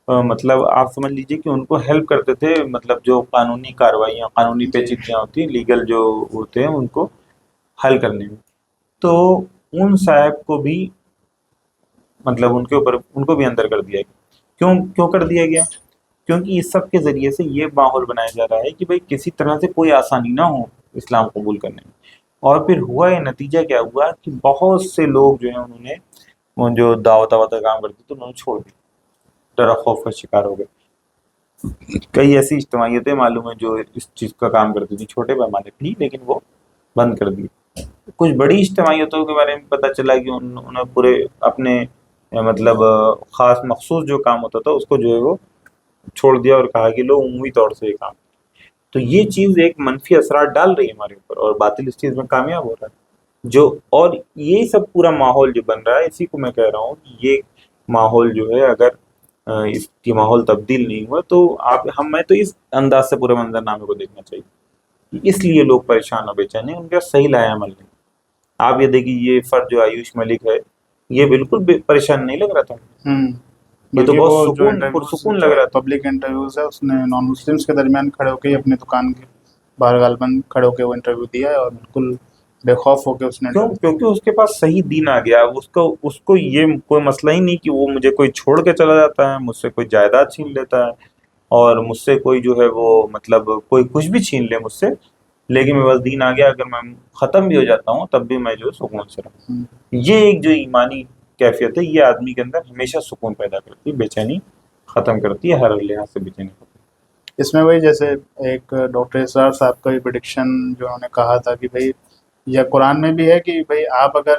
مطلب آپ سمجھ لیجئے کہ ان کو ہیلپ کرتے تھے، مطلب جو قانونی کارروائیاں، قانونی پیچیدگیاں ہوتی ہیں، لیگل جو ہوتے ہیں، ان کو حل کرنے میں. تو ان صاحب کو بھی مطلب ان کو بھی اندر کر دیا گیا. کیوں کر دیا گیا؟ کیونکہ اس سب کے ذریعے سے یہ ماحول بنایا جا رہا ہے کہ بھئی کسی طرح سے کوئی آسانی نہ ہو اسلام قبول کرنے میں. اور پھر ہوا یہ نتیجہ کیا ہوا کہ بہت سے لوگ جو ہیں انہوں نے وہ جو دعوت کا کام کرتے تھے انہوں نے چھوڑ دیا، ڈر خوف کا شکار ہو گئے. کئی ایسی اجتماعیتیں معلوم ہیں جو اس چیز کا کام کرتی تھی، چھوٹے پیمانے پہ ہی، لیکن وہ بند کر دی. کچھ بڑی اجتماعیتوں کے بارے میں پتہ چلا کہ انہوں نے پورے اپنے مطلب خاص مخصوص جو کام ہوتا تھا اس کو جو ہے وہ چھوڑ دیا، اور کہا کہ لوگ عمومی طور سے یہ کام. تو یہ چیز ایک منفی اثرات ڈال رہی ہے ہمارے اوپر، اور باطل اس چیز میں کامیاب ہو رہا ہے. اور یہ سب پورا ماحول جو بن رہا ہے، اسی کو میں کہہ رہا ہوں کہ یہ ماحول جو ہے اگر اس کی ماحول تبدیل نہیں ہوا تو ہمیں تو اس انداز سے پورے منظرنامے کو دیکھنا چاہیے. اس لیے لوگ پریشان اور بے چین ہیں، ان کا صحیح لایا عمل نہیں. آپ یہ دیکھیے یہ فرد جو آیوش ملک ہے، یہ بالکل پریشان نہیں لگ رہا تھا. یہ تو بہت پرسکون لگ رہا تھا. پبلک انٹرویوز ہے، اس نے نان مسلمس کے درمیان کھڑے ہو کے اپنے دکان کے باہر غالباً کھڑے ہو کے وہ انٹرویو دیا ہے، اور بالکل بے خوف ہو کے اس نے کیوں؟ کیونکہ اس کے پاس صحیح دین آ گیا. اس کو یہ کوئی مسئلہ ہی نہیں کہ وہ مجھے کوئی چھوڑ کے چلا جاتا ہے، مجھ سے کوئی جائیداد چھین لیتا ہے، اور مجھ سے کوئی جو ہے وہ مطلب کوئی کچھ بھی چھین لے مجھ سے، لیکن میرے پاس دین آ گیا، اگر میں ختم بھی ہو جاتا ہوں تب بھی میں جو ہے سکون سے رہوں. یہ ایک جو ایمانی کیفیت ہے، یہ آدمی کے اندر ہمیشہ سکون پیدا کرتی ہے، بے چینی ختم کرتی ہے، ہر لحاظ سے بے چینی ختم. اس میں وہی جیسے ایک ڈاکٹر اسرار صاحب کا بھی پریڈکشن جو انہوں نے کہا تھا کہ بھائی، یا قرآن میں بھی ہے کہ بھائی آپ اگر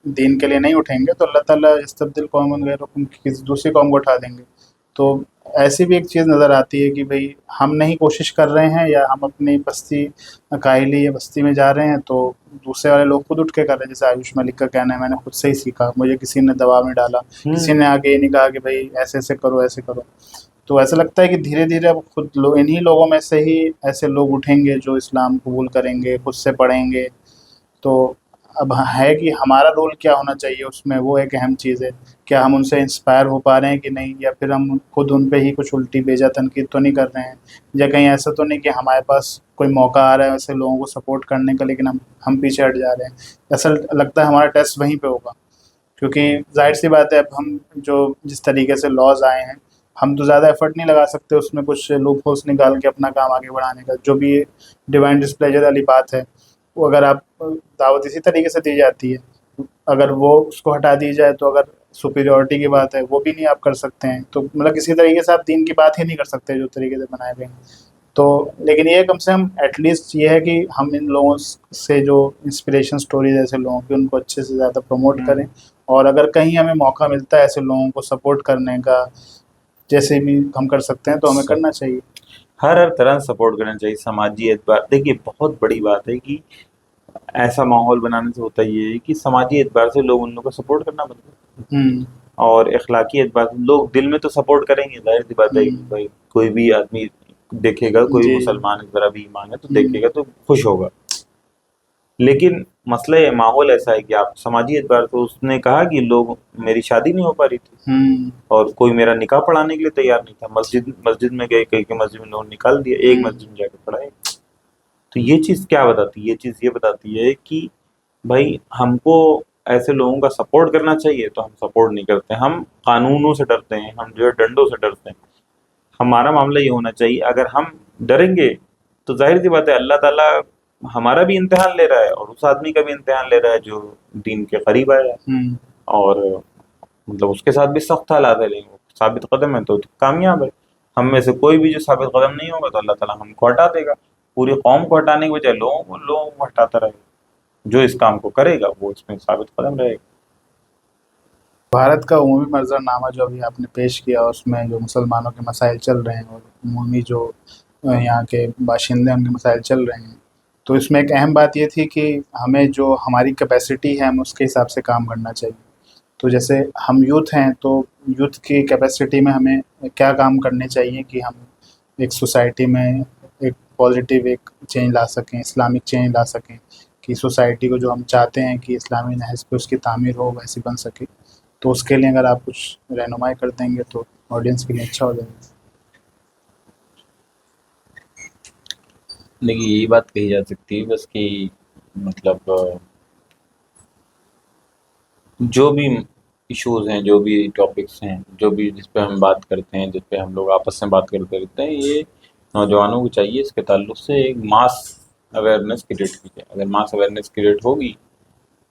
دین کے لیے نہیں اٹھیں گے تو اللہ تعالیٰ یستبدل قوما غیرکم، کسی دوسری قوم کو اٹھا دیں گے. تو ایسی بھی ایک چیز نظر آتی ہے کہ بھائی ہم نہیں کوشش کر رہے ہیں، یا ہم اپنی بستی کاہلی یا بستی میں جا رہے ہیں تو دوسرے والے لوگ خود اٹھ کے کر رہے ہیں. جیسے آیوش ملک کا کہنا ہے میں نے خود سے ہی سیکھا، مجھے کسی نے دباؤ نہیں ڈالا، کسی نے آگے یہ نہیں کہا کہ بھائی ایسے ایسے کرو ایسے کرو. تو ایسا لگتا ہے کہ دھیرے دھیرے اب خود انہی لوگوں میں سے ہی ایسے لوگ اٹھیں گے جو اسلام قبول کریں گے، خود سے پڑھیں گے. تو اب ہے کہ ہمارا رول کیا ہونا چاہیے اس میں، وہ ایک اہم چیز ہے. کیا ہم ان سے انسپائر ہو پا رہے ہیں کہ نہیں، یا پھر ہم خود ان پہ ہی کچھ الٹی بیجا تنقید تو نہیں کر رہے ہیں، یا کہیں ایسا تو نہیں کہ ہمارے پاس کوئی موقع آ رہا ہے ایسے لوگوں کو سپورٹ کرنے کا لیکن ہم پیچھے ہٹ جا رہے ہیں. ایسا لگتا ہے ہمارا ٹیسٹ وہیں پہ ہوگا، کیونکہ ظاہر سی بات ہے اب ہم جو جس طریقے سے لاز آئے ہیں، ہم تو زیادہ ایفرٹ نہیں لگا سکتے اس میں کچھ لوپ ہولس نکال کے اپنا کام آگے بڑھانے کا. جو بھی ڈیوائن ڈسپلیجر والی بات ہے، وہ اگر آپ دعوت اسی طریقے سے دی جاتی ہے، اگر وہ اس کو ہٹا دی جائے تو اگر سپیریورٹی کی بات ہے وہ بھی نہیں آپ کر سکتے ہیں. تو مطلب کسی طریقے سے آپ دین کی بات ہی نہیں کر سکتے جو طریقے سے بنائے گئے ہیں. تو لیکن یہ کم سے کم ایٹ لیسٹ یہ ہے کہ ہم ان لوگوں سے جو انسپریشن سٹوریز ایسے لوگوں کی ان کو اچھے سے زیادہ پروموٹ کریں، اور اگر کہیں ہمیں موقع ملتا ہے ایسے لوگوں کو سپورٹ کرنے کا، جیسے بھی ہم کر سکتے ہیں تو ہمیں کرنا چاہیے. ہر طرح سپورٹ کرنا چاہیے. سماجی اعتبار، دیکھیے بہت بڑی بات ہے کہ ایسا ماحول بنانے سے ہوتا یہ ہے کہ سماجی اعتبار سے لوگ ان لوگوں کو سپورٹ کرنا بند کریں، اور اخلاقی اعتبار سے لوگ دل میں تو سپورٹ کریں گے. ظاہر سی بات ہے کہ بھائی کوئی بھی آدمی دیکھے گا، کوئی جی مسلمان ذرا بھی ایمان ہے تو دیکھے گا تو خوش ہوگا. لیکن مسئلہ یہ ماحول ایسا ہے کہ آپ سماجی اعتبار سے، اس نے کہا کہ لوگ، میری شادی نہیں ہو پا رہی تھی اور کوئی میرا نکاح پڑھانے کے لیے تیار نہیں تھا. مسجد میں گئے، کئی مسجد میں لوگوں نے نکال دیا، ایک مسجد میں جا کے پڑھائے. تو یہ چیز کیا بتاتی ہے؟ یہ چیز یہ بتاتی ہے کہ بھائی ہم کو ایسے لوگوں کا سپورٹ کرنا چاہیے تو ہم سپورٹ نہیں کرتے. ہم قانونوں سے ڈرتے ہیں، ہم جو ہے ڈنڈوں سے ڈرتے ہیں. ہمارا معاملہ یہ ہونا چاہیے، اگر ہم ڈریں گے تو ظاہر سی بات ہے اللہ تعالیٰ ہمارا بھی امتحان لے رہا ہے اور اس آدمی کا بھی امتحان لے رہا ہے جو دین کے قریب آیا ہے، اور مطلب اس کے ساتھ بھی سخت حالات ہے، لیکن وہ ثابت قدم ہے تو کامیاب ہے. ہم میں سے کوئی بھی جو ثابت قدم نہیں ہوگا تو اللہ تعالیٰ ہم کو ہٹا دے گا. پوری قوم کو ہٹانے کے بجائے لوگوں کو ہٹاتا رہے گا. جو اس کام کو کرے گا وہ اس میں ثابت قدم رہے گا. بھارت کا عمومی منظرنامہ جو ابھی آپ نے پیش کیا، اس میں جو مسلمانوں کے مسائل چل رہے ہیں اور عمومی جو یہاں کے باشندے ہیں ان کے مسائل چل رہے ہیں، تو اس میں ایک اہم بات یہ تھی کہ ہمیں جو ہماری کیپیسٹی ہے ہم اس کے حساب سے کام کرنا چاہیے. تو جیسے ہم یوتھ ہیں تو یوتھ کی کیپیسٹی میں ہمیں کیا کام کرنے چاہیے کہ ہم ایک سوسائٹی میں ایک پازیٹیو ایک چینج لا سکیں، اسلامک چینج لا سکیں، کہ سوسائٹی کو جو ہم چاہتے ہیں کہ اسلامی نہج پہ اس کی تعمیر ہو ویسی بن سکے. تو اس کے لیے اگر آپ کچھ رہنمائی کر دیں گے تو آڈینس کے لیے اچھا ہو جائے گا. دیکھیے یہی بات کہی جا سکتی ہے بس کہ مطلب جو بھی ایشوز ہیں، جو بھی ٹاپکس ہیں، جو بھی جس پہ ہم بات کرتے ہیں، جس پہ ہم لوگ آپس میں بات کرتے رہتے ہیں، یہ نوجوانوں کو چاہیے اس کے تعلق سے ایک ماس اویئرنیس کریٹ کی جائے. اگر ماس اویئرنیس کریٹ ہوگی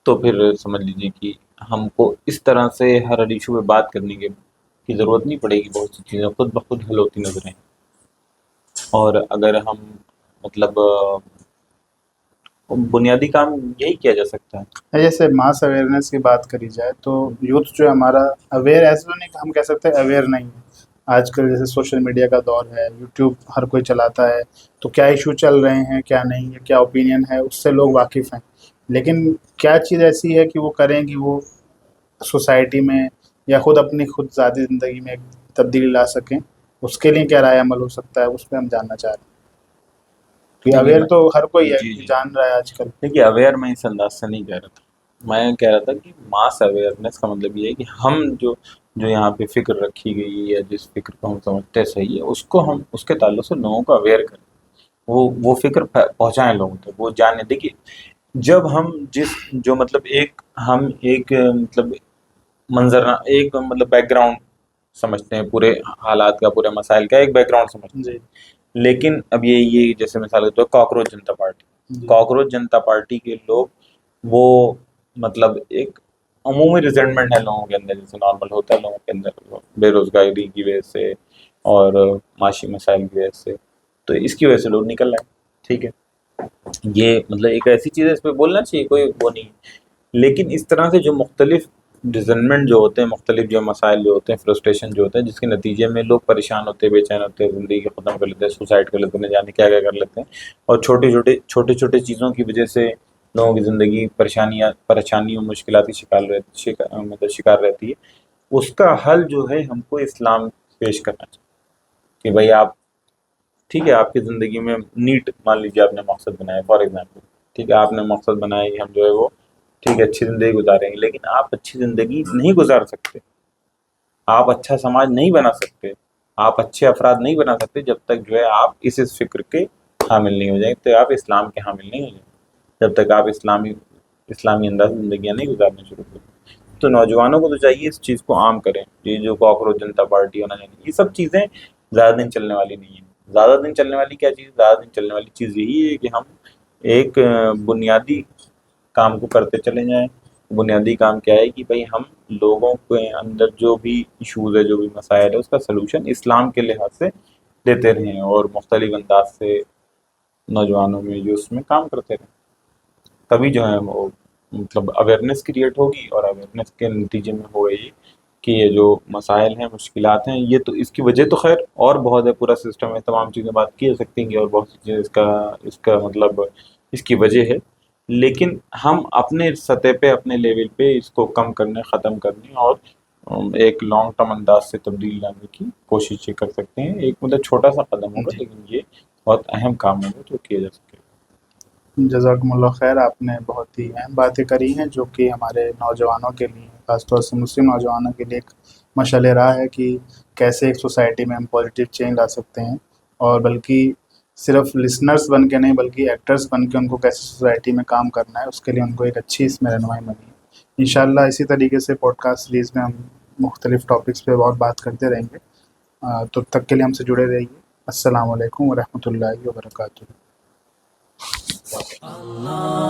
تو پھر سمجھ لیجیے کہ ہم کو اس طرح سے ہر ایشو پہ بات کرنے کی ضرورت نہیں پڑے گی. بہت سی چیزیں خود بخود حل ہوتی نظر آئیں. اور اگر ہم مطلب بنیادی کام یہی کیا جا سکتا ہے. جیسے ماس اویئرنیس کی بات کری جائے تو یوتھ جو ہے ہمارا اویئر، ایسا نہیں کہ ہم کہہ سکتے ہیں اویئر نہیں ہے. آج کل جیسے سوشل میڈیا کا دور ہے، یوٹیوب ہر کوئی چلاتا ہے، تو کیا ایشو چل رہے ہیں، کیا نہیں ہے، کیا اوپینین ہے، اس سے لوگ واقف ہیں. لیکن کیا چیز ایسی ہے کہ وہ کریں کہ وہ سوسائٹی میں یا خود ذاتی زندگی میں ایک تبدیلی لا سکیں. اس کے لیے کیا رائے عمل ہو سکتا ہے، اس پہ ہم جاننا چاہ رہے ہیں. کہ اویئر تو ہر کوئی ہے، جان رہا ہے آج کل. دیکھیے اویئر میں اس انداز سے نہیں کہہ رہا تھا. میں کہہ رہا تھا کہ ماس اویئرنیس کا مطلب یہ ہے کہ ہم جو یہاں پہ فکر رکھی گئی ہے یا جس فکر کو ہم سمجھتے صحیح ہے، اس کو ہم اس کے تعلق سے لوگوں کو اویئر کریں. وہ فکر پہنچائیں لوگوں تک، وہ جانے. دیکھیے جب ہم جو مطلب ایک مطلب منظر، ایک مطلب بیک گراؤنڈ سمجھتے ہیں پورے حالات کا، پورے مسائل کا ایک بیک گراؤنڈ سمجھتے ہیں. جی لیکن اب یہ جیسے مثال کے طور کاکروچ جنتا پارٹی، جی کاکروچ جنتا پارٹی کے لوگ وہ مطلب ایک عمومی ریزنٹمنٹ ہے لوگوں کے اندر، جیسے نارمل ہوتا ہے لوگوں کے اندر بے روزگاری کی وجہ سے اور معاشی مسائل کی وجہ سے، تو اس کی وجہ سے لوگ نکل رہے ہیں. ٹھیک ہے، یہ مطلب ایک ایسی چیز ہے، اس پہ بولنا چاہیے، کوئی وہ نہیں. لیکن اس طرح سے جو مختلف ریزنمنٹ جو ہوتے ہیں، مختلف جو مسائل جو ہوتے ہیں، فرسٹریشن جو ہوتے ہیں، جس کے نتیجے میں لوگ پریشان ہوتے ہیں، بے چین ہوتے ہیں، زندگی ختم کر لیتے ہیں، سوسائڈ کر لیتے ہیں، نہ جانے کیا کیا کر لیتے ہیں، اور چھوٹے چھوٹے چیزوں کی وجہ سے لوگوں کی زندگی پریشانیوں مشکلات کی مطلب شکار رہتی ہے. اس کا حل جو ہے ہم کو اسلام پیش کرنا چاہیے کہ بھائی آپ ٹھیک ہے، آپ کی زندگی میں نیٹ مان لیجیے آپ نے مقصد بنایا فار ایگزامپل، ٹھیک ہے، آپ نے مقصد بنایا کہ ہم جو ہے وہ ٹھیک ہے اچھی زندگی گزاریں گے. لیکن آپ اچھی زندگی نہیں گزار سکتے، آپ اچھا سماج نہیں بنا سکتے، آپ اچھے افراد نہیں بنا سکتے جب تک جو ہے آپ اس فکر کے حامل نہیں ہو جائیں، تو آپ اسلام کے حامل نہیں ہو جائیں، جب تک آپ اسلامی انداز زندگیاں نہیں گزارنا شروع کریں. تو نوجوانوں کو تو چاہیے اس چیز کو عام کریں. یہ جو کاکروچ جنتا پارٹی ہونا چاہیے، یہ سب چیزیں زیادہ دن چلنے والی نہیں ہیں. زیادہ دن چلنے والی کیا چیز؟ زیادہ دن چلنے والی چیز یہی ہے کہ ہم ایک بنیادی کام کو کرتے چلے جائیں. بنیادی کام کیا ہے کہ بھائی ہم لوگوں کے اندر جو بھی ایشوز ہے، جو بھی مسائل ہے، اس کا سلوشن اسلام کے لحاظ سے دیتے رہیں اور مختلف انداز سے نوجوانوں میں جو اس میں کام کرتے رہیں. تبھی جو ہے وہ مطلب اویئرنیس کریٹ ہوگی، اور اویئرنیس کے نتیجے میں ہوگا یہ کہ یہ جو مسائل ہیں، مشکلات ہیں، یہ تو اس کی وجہ تو خیر اور بہت ہے، پورا سسٹم ہے، تمام چیزیں بات کی جا سکتی ہیں اور بہت سی چیزیں اس کا مطلب اس کی وجہ ہے. لیکن ہم اپنے سطح پہ، اپنے لیول پہ اس کو کم کرنے، ختم کرنے اور ایک لانگ ٹرم انداز سے تبدیل لانے کی کوشش یہ کر سکتے ہیں. ایک مطلب چھوٹا سا قدم ہوگا، جی. لیکن یہ بہت اہم کام ہوگا جو کیا جا سکے. جزاکم اللہ خیر. آپ نے بہت ہی اہم باتیں کری ہیں جو کہ ہمارے نوجوانوں کے لیے، خاص طور سے مسلم نوجوانوں کے لیے ایک مشعل راہ ہے کہ کیسے ایک سوسائٹی میں ہم پازیٹیو چینج لا سکتے ہیں، اور بلکہ صرف لسنرز بن کے نہیں بلکہ ایکٹرز بن کے ان کو کیسے سوسائٹی میں کام کرنا ہے، اس کے لیے ان کو ایک اچھی اس میں رہنمائی ملی ہے. انشاءاللہ اسی طریقے سے پوڈ کاسٹ سیریز میں ہم مختلف ٹاپکس پہ اور بات کرتے رہیں گے. تو تب کے لیے ہم سے جڑے رہیے. السلام علیکم ورحمۃ اللہ وبرکاتہ. Allah